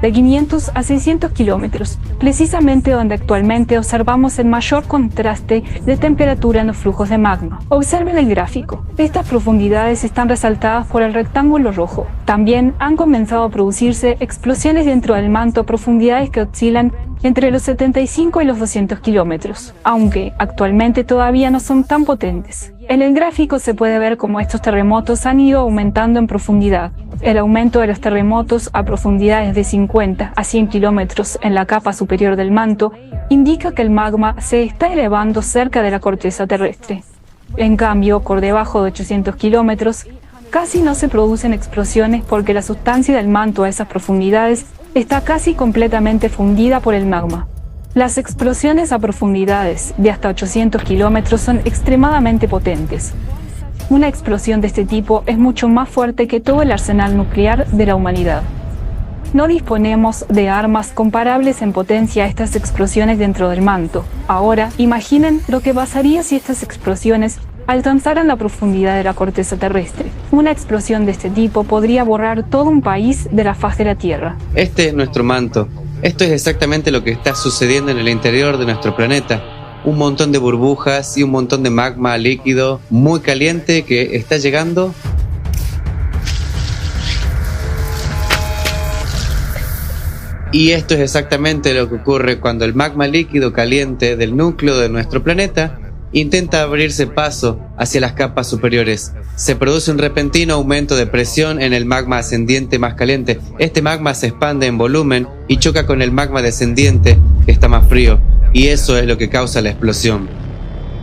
Speaker 19: de 500 a 600 kilómetros, precisamente donde actualmente observamos el mayor contraste de temperatura en los flujos de magma. Observen el gráfico. Estas profundidades están resaltadas por el rectángulo rojo. También han comenzado a producirse explosiones dentro del manto a profundidades que oscilan entre los 75 y los 200 kilómetros, aunque actualmente todavía no son tan potentes. En el gráfico se puede ver cómo estos terremotos han ido aumentando en profundidad. El aumento de los terremotos a profundidades de 50 a 100 kilómetros en la capa superior del manto indica que el magma se está elevando cerca de la corteza terrestre. En cambio, por debajo de 800 kilómetros, casi no se producen explosiones porque la sustancia del manto a esas profundidades está casi completamente fundida por el magma. Las explosiones a profundidades de hasta 800 kilómetros son extremadamente potentes. Una explosión de este tipo es mucho más fuerte que todo el arsenal nuclear de la humanidad. No disponemos de armas comparables en potencia a estas explosiones dentro del manto. Ahora, imaginen lo que pasaría si estas explosiones alcanzaran la profundidad de la corteza terrestre. Una explosión de este tipo podría borrar todo un país de la faz de la Tierra.
Speaker 18: Este es nuestro manto. Esto es exactamente lo que está sucediendo en el interior de nuestro planeta. Un montón de burbujas y un montón de magma líquido muy caliente que está llegando. Y esto es exactamente lo que ocurre cuando el magma líquido caliente del núcleo de nuestro planeta intenta abrirse paso hacia las capas superiores. Se produce un repentino aumento de presión en el magma ascendiente más caliente. Este magma se expande en volumen y choca con el magma descendiente que está más frío. Y eso es lo que causa la explosión.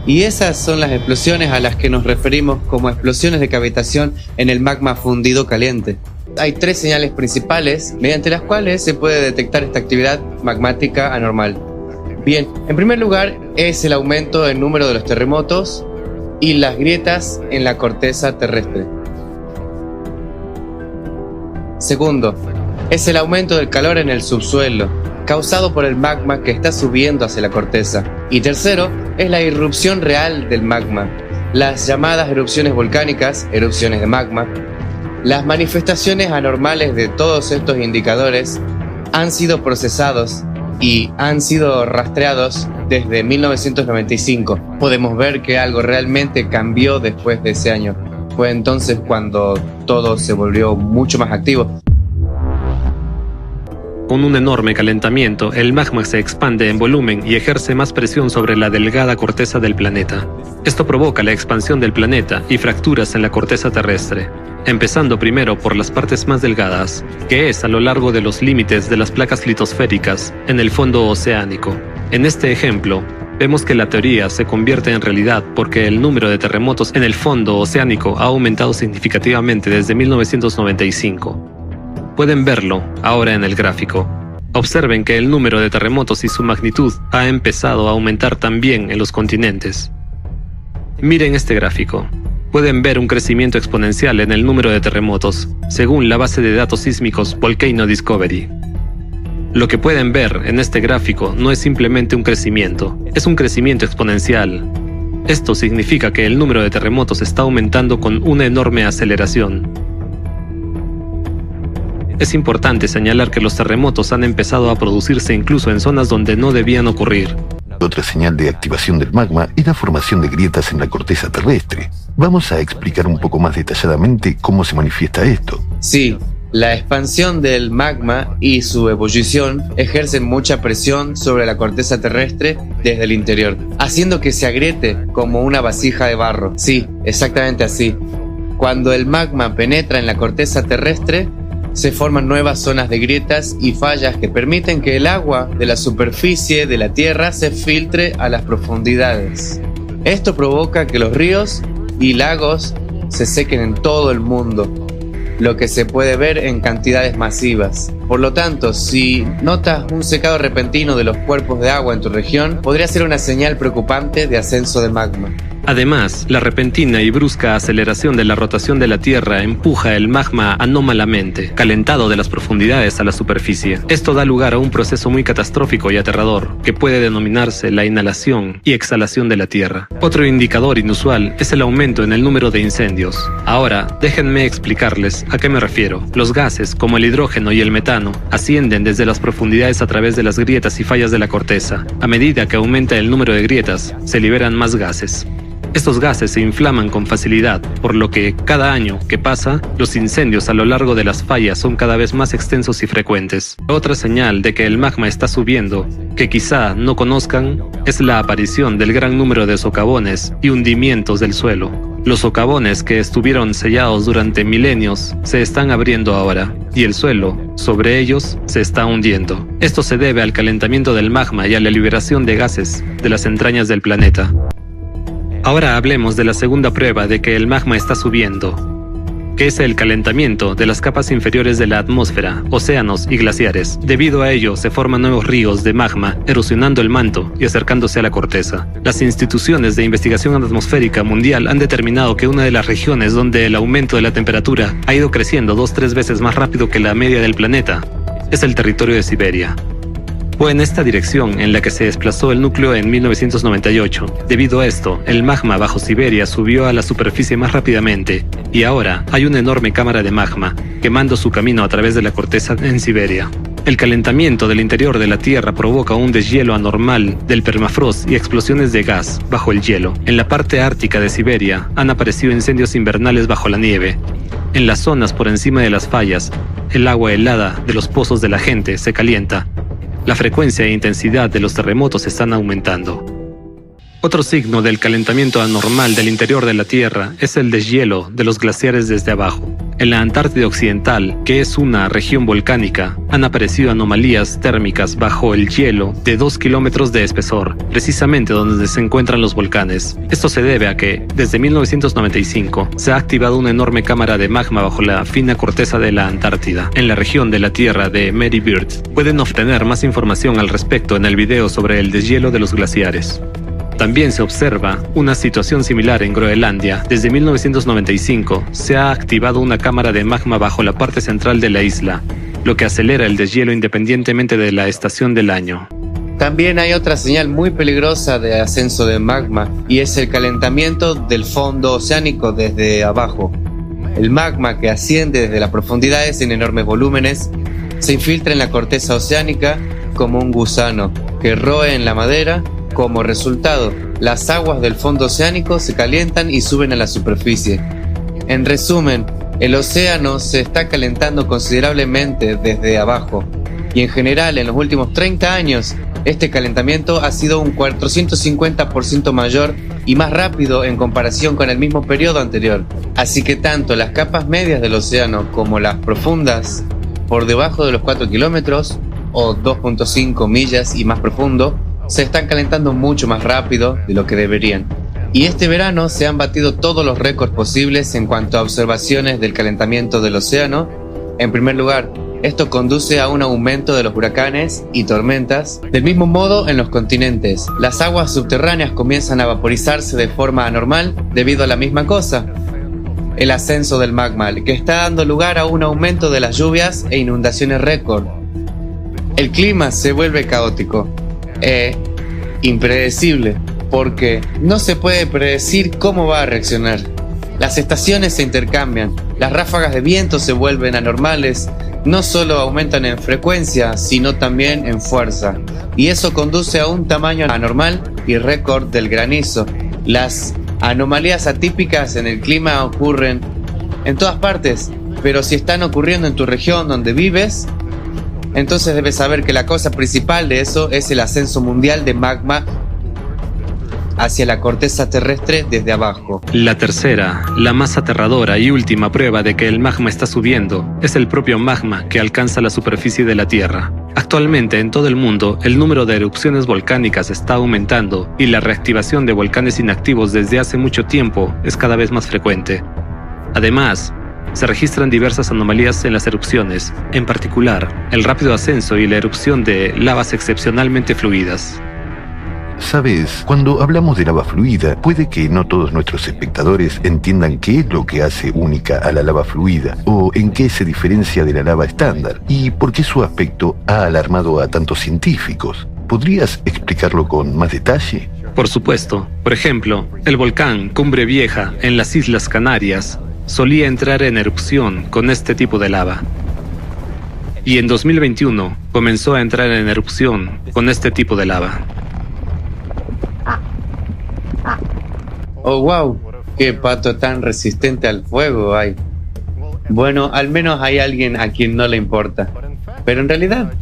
Speaker 18: Y esas son las explosiones a las que nos referimos como explosiones de cavitación en el magma fundido caliente. Hay tres señales principales mediante las cuales se puede detectar esta actividad magmática anormal. Bien, en primer lugar es el aumento del número de los terremotos y las grietas en la corteza terrestre. Segundo, es el aumento del calor en el subsuelo, causado por el magma que está subiendo hacia la corteza. Y tercero, es la irrupción real del magma, las llamadas erupciones volcánicas, erupciones de magma. Las manifestaciones anormales de todos estos indicadores han sido procesados y han sido rastreados desde 1995. Podemos ver que algo realmente cambió después de ese año. Fue entonces cuando todo se volvió mucho más activo.
Speaker 4: Con un enorme calentamiento, el magma se expande en volumen y ejerce más presión sobre la delgada corteza del planeta. Esto provoca la expansión del planeta y fracturas en la corteza terrestre, empezando primero por las partes más delgadas, que es a lo largo de los límites de las placas litosféricas en el fondo oceánico. En este ejemplo, vemos que la teoría se convierte en realidad porque el número de terremotos en el fondo oceánico ha aumentado significativamente desde 1995. Pueden verlo ahora en el gráfico. Observen que el número de terremotos y su magnitud ha empezado a aumentar también en los continentes. Miren este gráfico. Pueden ver un crecimiento exponencial en el número de terremotos, según la base de datos sísmicos Volcano Discovery. Lo que pueden ver en este gráfico no es simplemente un crecimiento, es un crecimiento exponencial. Esto significa que el número de terremotos está aumentando con una enorme aceleración. Es importante señalar que los terremotos han empezado a producirse incluso en zonas donde no debían ocurrir.
Speaker 10: Otra señal de activación del magma es la formación de grietas en la corteza terrestre. Vamos a explicar un poco más detalladamente cómo se manifiesta esto.
Speaker 18: Sí, la expansión del magma y su ebullición ejercen mucha presión sobre la corteza terrestre desde el interior, haciendo que se agriete como una vasija de barro. Sí, exactamente así. Cuando el magma penetra en la corteza terrestre, se forman nuevas zonas de grietas y fallas que permiten que el agua de la superficie de la Tierra se filtre a las profundidades. Esto provoca que los ríos y lagos se sequen en todo el mundo, lo que se puede ver en cantidades masivas. Por lo tanto, si notas un secado repentino de los cuerpos de agua en tu región, podría ser una señal preocupante de ascenso de magma.
Speaker 4: Además, la repentina y brusca aceleración de la rotación de la Tierra empuja el magma anómalamente, calentado de las profundidades a la superficie. Esto da lugar a un proceso muy catastrófico y aterrador, que puede denominarse la inhalación y exhalación de la Tierra. Otro indicador inusual es el aumento en el número de incendios. Ahora, déjenme explicarles a qué me refiero. Los gases, como el hidrógeno y el metano, ascienden desde las profundidades a través de las grietas y fallas de la corteza. A medida que aumenta el número de grietas, se liberan más gases. Estos gases se inflaman con facilidad, por lo que cada año que pasa, los incendios a lo largo de las fallas son cada vez más extensos y frecuentes. Otra señal de que el magma está subiendo, que quizá no conozcan, es la aparición del gran número de socavones y hundimientos del suelo. Los socavones que estuvieron sellados durante milenios se están abriendo ahora, y el suelo, sobre ellos, se está hundiendo. Esto se debe al calentamiento del magma y a la liberación de gases de las entrañas del planeta. Ahora hablemos de la segunda prueba de que el magma está subiendo, que es el calentamiento de las capas inferiores de la atmósfera, océanos y glaciares. Debido a ello, se forman nuevos ríos de magma, erosionando el manto y acercándose a la corteza. Las instituciones de investigación atmosférica mundial han determinado que una de las regiones donde el aumento de la temperatura ha ido creciendo 2-3 veces más rápido que la media del planeta es el territorio de Siberia. Fue en esta dirección en la que se desplazó el núcleo en 1998. Debido a esto, el magma bajo Siberia subió a la superficie más rápidamente, y ahora hay una enorme cámara de magma, quemando su camino a través de la corteza en Siberia. El calentamiento del interior de la Tierra provoca un deshielo anormal del permafrost y explosiones de gas bajo el hielo. En la parte ártica de Siberia han aparecido incendios invernales bajo la nieve. En las zonas por encima de las fallas, el agua helada de los pozos de la gente se calienta. La frecuencia e intensidad de los terremotos están aumentando. Otro signo del calentamiento anormal del interior de la Tierra es el deshielo de los glaciares desde abajo. En la Antártida Occidental, que es una región volcánica, han aparecido anomalías térmicas bajo el hielo de 2 kilómetros de espesor, precisamente donde se encuentran los volcanes. Esto se debe a que, desde 1995, se ha activado una enorme cámara de magma bajo la fina corteza de la Antártida, en la región de la Tierra de Mary Beard. Pueden obtener más información al respecto en el video sobre el deshielo de los glaciares. También se observa una situación similar en Groenlandia. Desde 1995 se ha activado una cámara de magma bajo la parte central de la isla, lo que acelera el deshielo independientemente de la estación del año.
Speaker 18: También hay otra señal muy peligrosa de ascenso de magma, y es el calentamiento del fondo oceánico desde abajo. El magma que asciende desde las profundidades en enormes volúmenes se infiltra en la corteza oceánica como un gusano que roe en la madera. Como resultado, las aguas del fondo oceánico se calientan y suben a la superficie. En resumen, el océano se está calentando considerablemente desde abajo, y en general en los últimos 30 años este calentamiento ha sido un 450% mayor y más rápido en comparación con el mismo periodo anterior. Así que tanto las capas medias del océano como las profundas, por debajo de los 4 kilómetros o 2.5 millas y más profundo, se están calentando mucho más rápido de lo que deberían. Y este verano se han batido todos los récords posibles en cuanto a observaciones del calentamiento del océano. En primer lugar, esto conduce a un aumento de los huracanes y tormentas. Del mismo modo, en los continentes, las aguas subterráneas comienzan a vaporizarse de forma anormal debido a la misma cosa: el ascenso del magma, que está dando lugar a un aumento de las lluvias e inundaciones récord. El clima se vuelve caótico impredecible, porque no se puede predecir cómo va a reaccionar. Las estaciones se intercambian, las ráfagas de viento se vuelven anormales, no solo aumentan en frecuencia, sino también en fuerza, y eso conduce a un tamaño anormal y récord del granizo. Las anomalías atípicas en el clima ocurren en todas partes, pero si están ocurriendo en tu región donde vives, entonces debes saber que la causa principal de eso es el ascenso mundial de magma hacia la corteza terrestre desde abajo.
Speaker 4: La tercera, la más aterradora y última prueba de que el magma está subiendo, es el propio magma que alcanza la superficie de la Tierra. Actualmente en todo el mundo, el número de erupciones volcánicas está aumentando y la reactivación de volcanes inactivos desde hace mucho tiempo es cada vez más frecuente. Además, se registran diversas anomalías en las erupciones, en particular, el rápido ascenso y la erupción de lavas excepcionalmente fluidas.
Speaker 10: Sabes, cuando hablamos de lava fluida, puede que no todos nuestros espectadores entiendan qué es lo que hace única a la lava fluida, o en qué se diferencia de la lava estándar, y por qué su aspecto ha alarmado a tantos científicos. ¿Podrías explicarlo con más detalle?
Speaker 4: Por supuesto. Por ejemplo, el volcán Cumbre Vieja en las Islas Canarias solía entrar en erupción con este tipo de lava. Y en 2021 comenzó a entrar en erupción con este tipo de lava.
Speaker 18: Oh, wow, qué pato tan resistente al fuego hay. Bueno, al menos hay alguien a quien no le importa. Pero en realidad,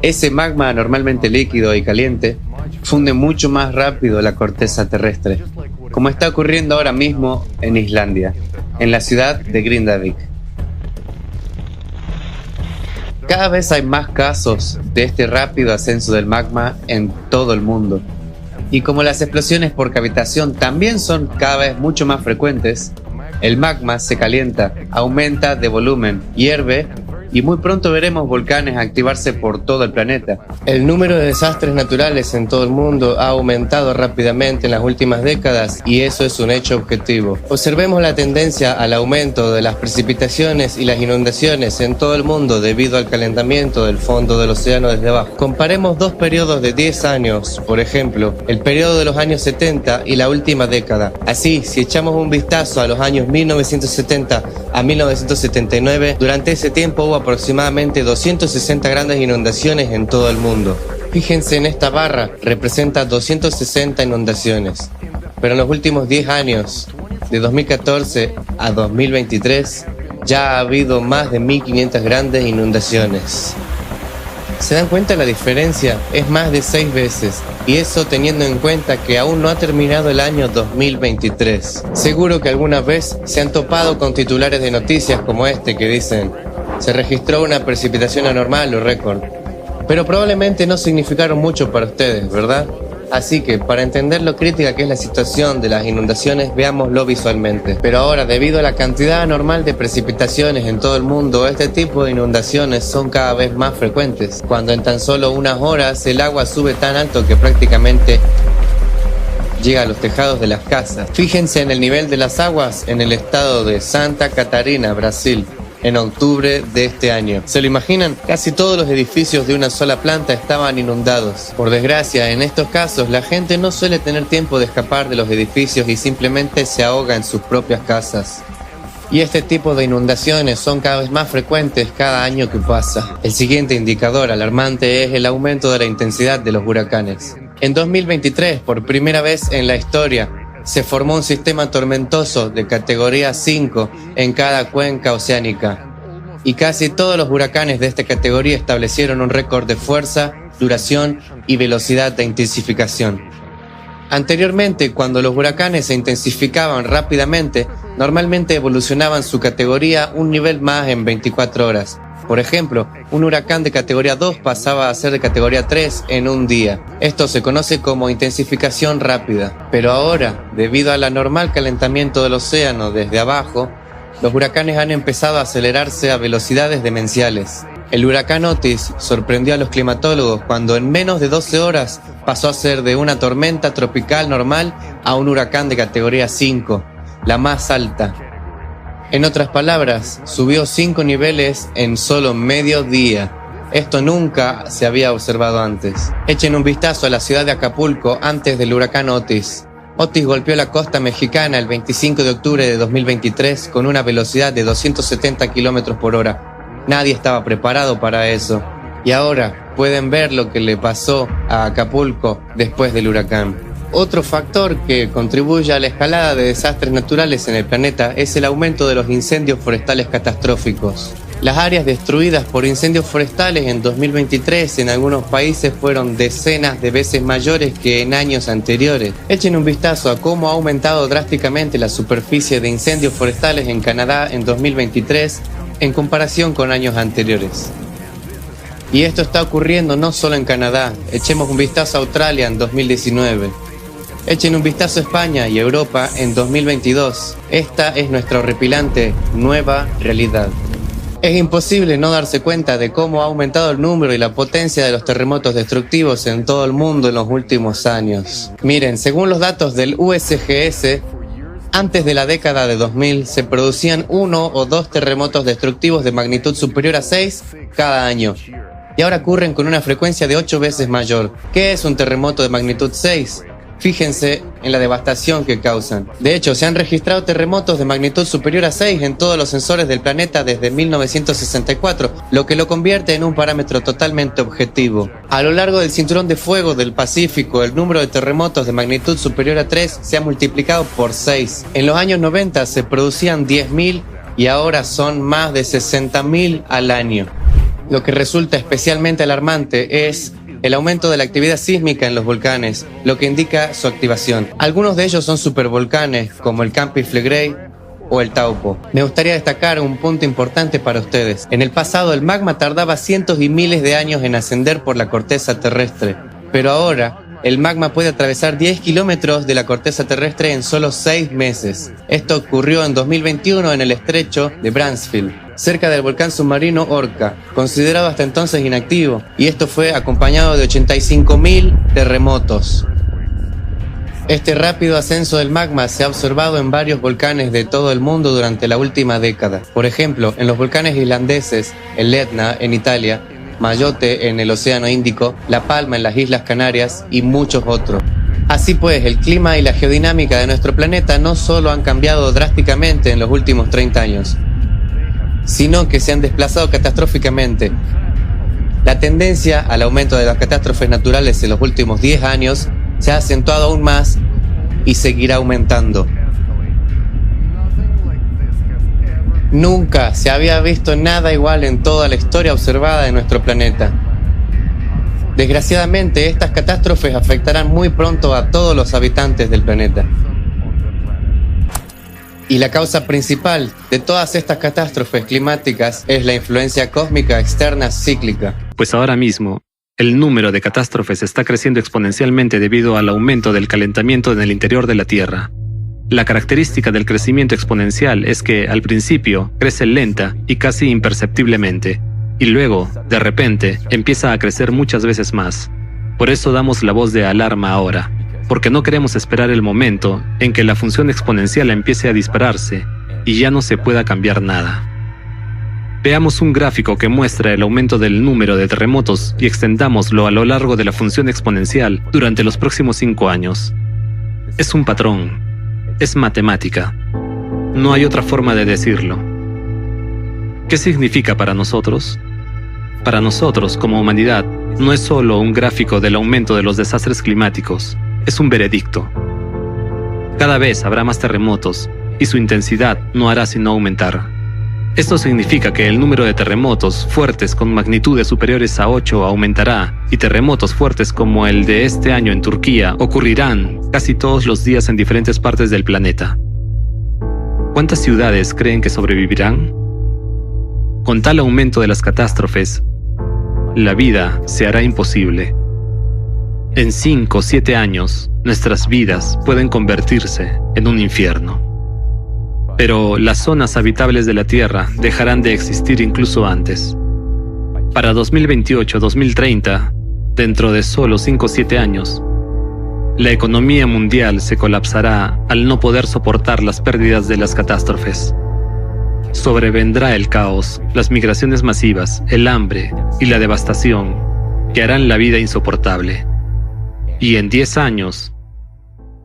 Speaker 18: ese magma normalmente líquido y caliente funde mucho más rápido la corteza terrestre, como está ocurriendo ahora mismo en Islandia, en la ciudad de Grindavik. Cada vez hay más casos de este rápido ascenso del magma en todo el mundo. Y como las explosiones por cavitación también son cada vez mucho más frecuentes, el magma se calienta, aumenta de volumen, hierve y muy pronto veremos volcanes activarse por todo el planeta.
Speaker 20: El número de desastres naturales en todo el mundo ha aumentado rápidamente en las últimas décadas y eso es un hecho objetivo. Observemos la tendencia al aumento de las precipitaciones y las inundaciones en todo el mundo debido al calentamiento del fondo del océano desde abajo. Comparemos dos periodos de 10 años, por ejemplo, el periodo de los años 70 y la última década. Así, si echamos un vistazo a los años 1970 a 1979, durante ese tiempo hubo aproximadamente 260 grandes inundaciones en todo el mundo. Fíjense en esta barra, representa 260 inundaciones. Pero en los últimos 10 años, de 2014 a 2023, ya ha habido más de 1500 grandes inundaciones. ¿Se dan cuenta la diferencia? Es más de 6 veces. Y eso teniendo en cuenta que aún no ha terminado el año 2023. Seguro que alguna vez se han topado con titulares de noticias como este que dicen: se registró una precipitación anormal o récord. Pero probablemente no significaron mucho para ustedes, ¿verdad? Así que, para entender lo crítica que es la situación de las inundaciones, veámoslo visualmente. Pero ahora, debido a la cantidad anormal de precipitaciones en todo el mundo, este tipo de inundaciones son cada vez más frecuentes. Cuando en tan solo unas horas el agua sube tan alto que prácticamente llega a los tejados de las casas. Fíjense en el nivel de las aguas en el estado de Santa Catarina, Brasil, en octubre de este año. ¿Se lo imaginan? Casi todos los edificios de una sola planta estaban inundados. Por desgracia, en estos casos, la gente no suele tener tiempo de escapar de los edificios y simplemente se ahoga en sus propias casas. Y este tipo de inundaciones son cada vez más frecuentes cada año que pasa. El siguiente indicador alarmante es el aumento de la intensidad de los huracanes. En 2023, por primera vez en la historia, se formó un sistema tormentoso de categoría 5 en cada cuenca oceánica. Y casi todos los huracanes de esta categoría establecieron un récord de fuerza, duración y velocidad de intensificación. Anteriormente, cuando los huracanes se intensificaban rápidamente, normalmente evolucionaban su categoría un nivel más en 24 horas. Por ejemplo, un huracán de categoría 2 pasaba a ser de categoría 3 en un día. Esto se conoce como intensificación rápida. Pero ahora, debido al anormal calentamiento del océano desde abajo, los huracanes han empezado a acelerarse a velocidades demenciales. El huracán Otis sorprendió a los climatólogos cuando en menos de 12 horas pasó a ser de una tormenta tropical normal a un huracán de categoría 5, la más alta. En otras palabras, subió 5 niveles en solo medio día. Esto nunca se había observado antes. Echen un vistazo a la ciudad de Acapulco antes del huracán Otis. Otis golpeó la costa mexicana el 25 de octubre de 2023 con una velocidad de 270 kilómetros por hora. Nadie estaba preparado para eso. Y ahora pueden ver lo que le pasó a Acapulco después del huracán. Otro factor que contribuye a la escalada de desastres naturales en el planeta es el aumento de los incendios forestales catastróficos. Las áreas destruidas por incendios forestales en 2023 en algunos países fueron decenas de veces mayores que en años anteriores. Echen un vistazo a cómo ha aumentado drásticamente la superficie de incendios forestales en Canadá en 2023 en comparación con años anteriores. Y esto está ocurriendo no solo en Canadá. Echemos un vistazo a Australia en 2019. Echen un vistazo a España y Europa en 2022. Esta es nuestra horripilante nueva realidad. Es imposible no darse cuenta de cómo ha aumentado el número y la potencia de los terremotos destructivos en todo el mundo en los últimos años. Miren, según los datos del USGS, antes de la década de 2000 se producían 1 o 2 terremotos destructivos de magnitud superior a 6 cada año. Y ahora ocurren con una frecuencia de 8 veces mayor. ¿Qué es un terremoto de magnitud 6? Fíjense en la devastación que causan. De hecho, se han registrado terremotos de magnitud superior a 6 en todos los sensores del planeta desde 1964, lo que lo convierte en un parámetro totalmente objetivo. A lo largo del cinturón de fuego del Pacífico, el número de terremotos de magnitud superior a 3 se ha multiplicado por 6. En los años 90 se producían 10.000 y ahora son más de 60.000 al año. Lo que resulta especialmente alarmante es el aumento de la actividad sísmica en los volcanes, lo que indica su activación. Algunos de ellos son supervolcanes, como el Campi Flegrei o el Taupo. Me gustaría destacar un punto importante para ustedes. En el pasado, el magma tardaba cientos y miles de años en ascender por la corteza terrestre, pero ahora el magma puede atravesar 10 kilómetros de la corteza terrestre en solo 6 meses. Esto ocurrió en 2021 en el estrecho de Bransfield, cerca del volcán submarino Orca, considerado hasta entonces inactivo, y esto fue acompañado de 85.000 terremotos. Este rápido ascenso del magma se ha observado en varios volcanes de todo el mundo durante la última década. Por ejemplo, en los volcanes islandeses, el Etna en Italia, Mayotte en el Océano Índico, La Palma en las Islas Canarias y muchos otros. Así pues, el clima y la geodinámica de nuestro planeta no solo han cambiado drásticamente en los últimos 30 años, sino que se han desplazado catastróficamente. La tendencia al aumento de las catástrofes naturales en los últimos 10 años se ha acentuado aún más y seguirá aumentando. Nunca se había visto nada igual en toda la historia observada de nuestro planeta. Desgraciadamente, estas catástrofes afectarán muy pronto a todos los habitantes del planeta. Y la causa principal de todas estas catástrofes climáticas es la influencia cósmica externa cíclica.
Speaker 4: Pues ahora mismo, el número de catástrofes está creciendo exponencialmente debido al aumento del calentamiento en el interior de la Tierra. La característica del crecimiento exponencial es que, al principio, crece lenta y casi imperceptiblemente, y luego, de repente, empieza a crecer muchas veces más. Por eso damos la voz de alarma ahora, porque no queremos esperar el momento en que la función exponencial empiece a dispararse y ya no se pueda cambiar nada. Veamos un gráfico que muestra el aumento del número de terremotos y extendámoslo a lo largo de la función exponencial durante los próximos 5 años. Es un patrón. Es matemática. No hay otra forma de decirlo. ¿Qué significa para nosotros? Para nosotros, como humanidad, no es solo un gráfico del aumento de los desastres climáticos, es un veredicto. Cada vez habrá más terremotos y su intensidad no hará sino aumentar. Esto significa que el número de terremotos fuertes con magnitudes superiores a 8 aumentará y terremotos fuertes como el de este año en Turquía ocurrirán casi todos los días en diferentes partes del planeta. ¿Cuántas ciudades creen que sobrevivirán? Con tal aumento de las catástrofes, la vida se hará imposible. En 5 o 7 años, nuestras vidas pueden convertirse en un infierno. Pero las zonas habitables de la Tierra dejarán de existir incluso antes. Para 2028-2030, dentro de solo 5 o 7 años, la economía mundial se colapsará al no poder soportar las pérdidas de las catástrofes. Sobrevendrá el caos, las migraciones masivas, el hambre y la devastación que harán la vida insoportable. Y en 10 años,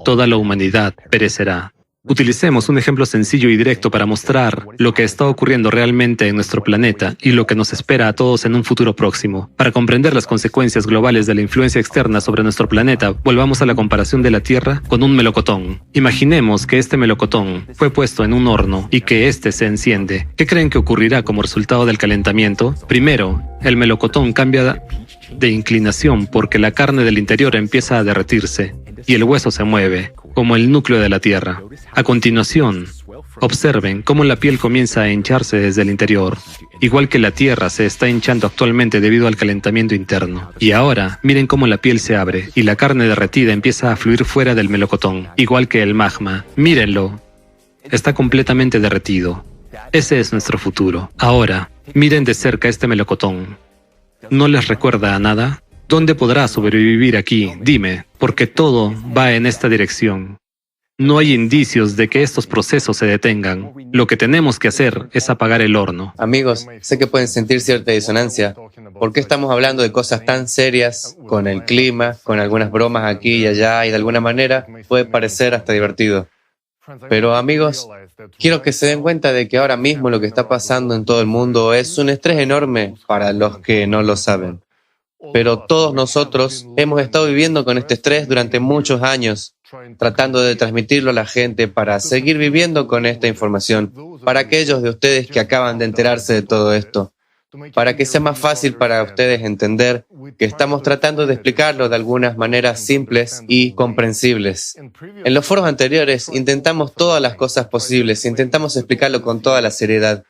Speaker 4: toda la humanidad perecerá. Utilicemos un ejemplo sencillo y directo para mostrar lo que está ocurriendo realmente en nuestro planeta y lo que nos espera a todos en un futuro próximo. Para comprender las consecuencias globales de la influencia externa sobre nuestro planeta, volvamos a la comparación de la Tierra con un melocotón. Imaginemos que este melocotón fue puesto en un horno y que este se enciende. ¿Qué creen que ocurrirá como resultado del calentamiento? Primero, el melocotón cambia de inclinación porque la carne del interior empieza a derretirse y el hueso se mueve, como el núcleo de la Tierra. A continuación, observen cómo la piel comienza a hincharse desde el interior, igual que la Tierra se está hinchando actualmente debido al calentamiento interno. Y ahora, miren cómo la piel se abre y la carne derretida empieza a fluir fuera del melocotón, igual que el magma. Mírenlo, está completamente derretido. Ese es nuestro futuro. Ahora, Miren de cerca este melocotón. ¿No les recuerda a nada? ¿Dónde podrá sobrevivir aquí? Dime, porque todo va en esta dirección. No hay indicios de que estos procesos se detengan. Lo que tenemos que hacer es apagar el horno.
Speaker 20: Amigos, sé que pueden sentir cierta disonancia. ¿Por qué estamos hablando de cosas tan serias con el clima, con algunas bromas aquí y allá y de alguna manera puede parecer hasta divertido? Pero amigos, quiero que se den cuenta de que ahora mismo lo que está pasando en todo el mundo es un estrés enorme para los que no lo saben. Pero todos nosotros hemos estado viviendo con este estrés durante muchos años, tratando de transmitirlo a la gente para seguir viviendo con esta información, para aquellos de ustedes que acaban de enterarse de todo esto, para que sea más fácil para ustedes entender que estamos tratando de explicarlo de algunas maneras simples y comprensibles. En los foros anteriores intentamos todas las cosas posibles, intentamos explicarlo con toda la seriedad.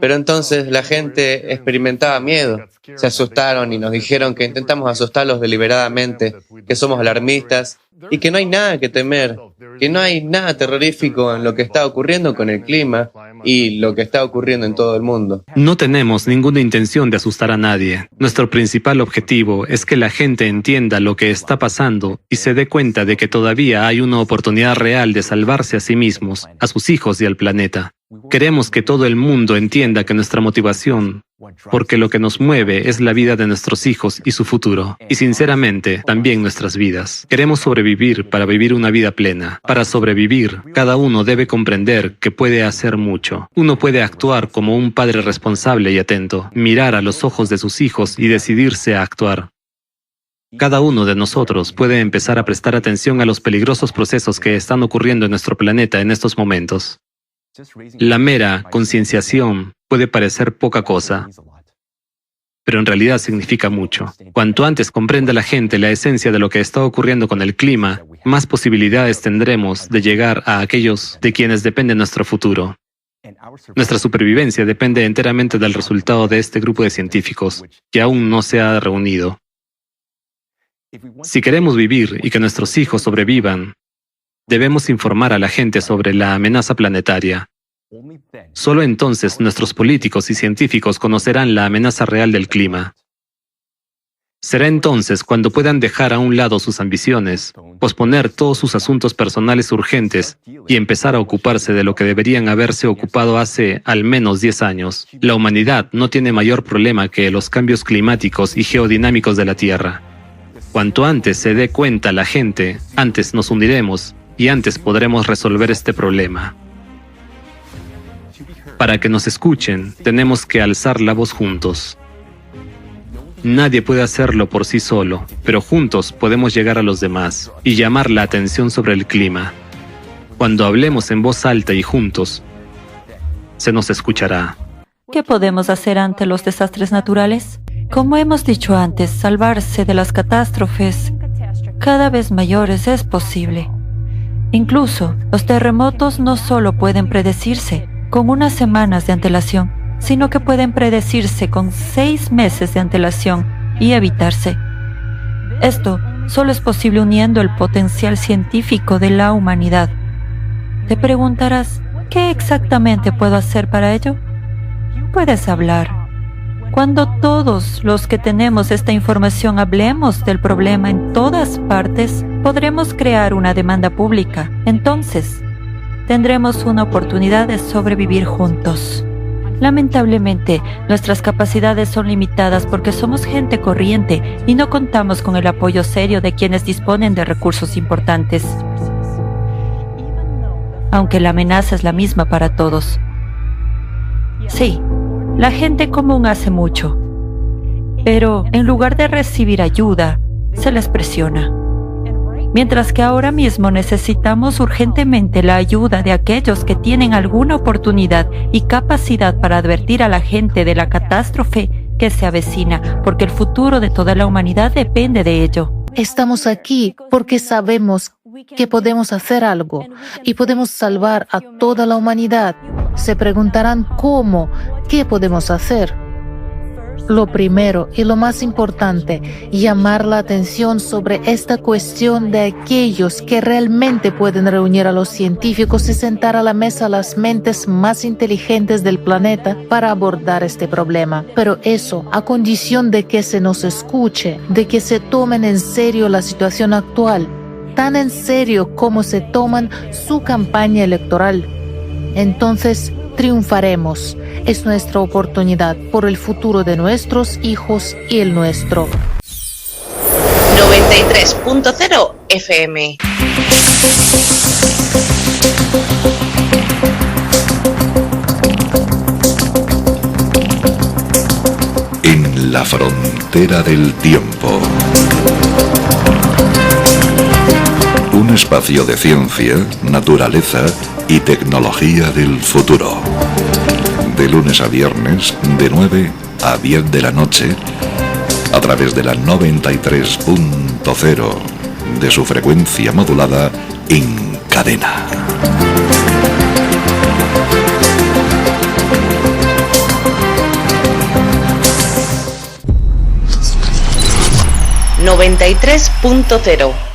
Speaker 20: Pero entonces la gente experimentaba miedo, se asustaron y nos dijeron que intentamos asustarlos deliberadamente, que somos alarmistas y que no hay nada que temer, que no hay nada terrorífico en lo que está ocurriendo con el clima y lo que está ocurriendo en todo el mundo.
Speaker 4: No tenemos ninguna intención de asustar a nadie. Nuestro principal objetivo es que la gente entienda lo que está pasando y se dé cuenta de que todavía hay una oportunidad real de salvarse a sí mismos, a sus hijos y al planeta. Queremos que todo el mundo entienda que nuestra motivación, porque lo que nos mueve es la vida de nuestros hijos y su futuro, y sinceramente, también nuestras vidas. Queremos sobrevivir para vivir una vida plena. Para sobrevivir, cada uno debe comprender que puede hacer mucho. Uno puede actuar como un padre responsable y atento, mirar a los ojos de sus hijos y decidirse a actuar. Cada uno de nosotros puede empezar a prestar atención a los peligrosos procesos que están ocurriendo en nuestro planeta en estos momentos. La mera concienciación puede parecer poca cosa, pero en realidad significa mucho. Cuanto antes comprenda la gente la esencia de lo que está ocurriendo con el clima, más posibilidades tendremos de llegar a aquellos de quienes depende nuestro futuro. Nuestra supervivencia depende enteramente del resultado de este grupo de científicos, que aún no se ha reunido. Si queremos vivir y que nuestros hijos sobrevivan, debemos informar a la gente sobre la amenaza planetaria. Solo entonces nuestros políticos y científicos conocerán la amenaza real del clima. Será entonces cuando puedan dejar a un lado sus ambiciones, posponer todos sus asuntos personales urgentes y empezar a ocuparse de lo que deberían haberse ocupado hace al menos 10 años. La humanidad no tiene mayor problema que los cambios climáticos y geodinámicos de la Tierra. Cuanto antes se dé cuenta la gente, antes nos hundiremos y antes podremos resolver este problema. Para que nos escuchen, tenemos que alzar la voz juntos. Nadie puede hacerlo por sí solo, pero juntos podemos llegar a los demás y llamar la atención sobre el clima. Cuando hablemos en voz alta y juntos, se nos escuchará.
Speaker 11: ¿Qué podemos hacer ante los desastres naturales? Como hemos dicho antes, salvarse de las catástrofes cada vez mayores es posible. Incluso, los terremotos no solo pueden predecirse con unas semanas de antelación, sino que pueden predecirse con 6 meses de antelación y evitarse. Esto solo es posible uniendo el potencial científico de la humanidad. Te preguntarás, ¿qué exactamente puedo hacer para ello? Puedes hablar. Cuando todos los que tenemos esta información hablemos del problema en todas partes, podremos crear una demanda pública. Entonces, tendremos una oportunidad de sobrevivir juntos. Lamentablemente, nuestras capacidades son limitadas porque somos gente corriente y no contamos con el apoyo serio de quienes disponen de recursos importantes. Aunque la amenaza es la misma para todos. Sí. La gente común hace mucho, pero en lugar de recibir ayuda, se les presiona. Mientras que ahora mismo necesitamos urgentemente la ayuda de aquellos que tienen alguna oportunidad y capacidad para advertir a la gente de la catástrofe que se avecina, porque el futuro de toda la humanidad depende de ello.
Speaker 9: Estamos aquí porque sabemos que podemos hacer algo y podemos salvar a toda la humanidad. Se preguntarán cómo, qué podemos hacer. Lo primero y lo más importante, llamar la atención sobre esta cuestión de aquellos que realmente pueden reunir a los científicos y sentar a la mesa a las mentes más inteligentes del planeta para abordar este problema. Pero eso a condición de que se nos escuche, de que se tomen en serio la situación actual, tan en serio como se toman su campaña electoral. Entonces, triunfaremos. Es nuestra oportunidad por el futuro de nuestros hijos y el nuestro.
Speaker 1: 93.0 FM.
Speaker 2: En la frontera del tiempo. Un espacio de ciencia, naturaleza y tecnología del futuro. De lunes a viernes, de 9 a 10 de la noche, a través de la 93.0 de su frecuencia modulada en cadena.
Speaker 1: ...93.0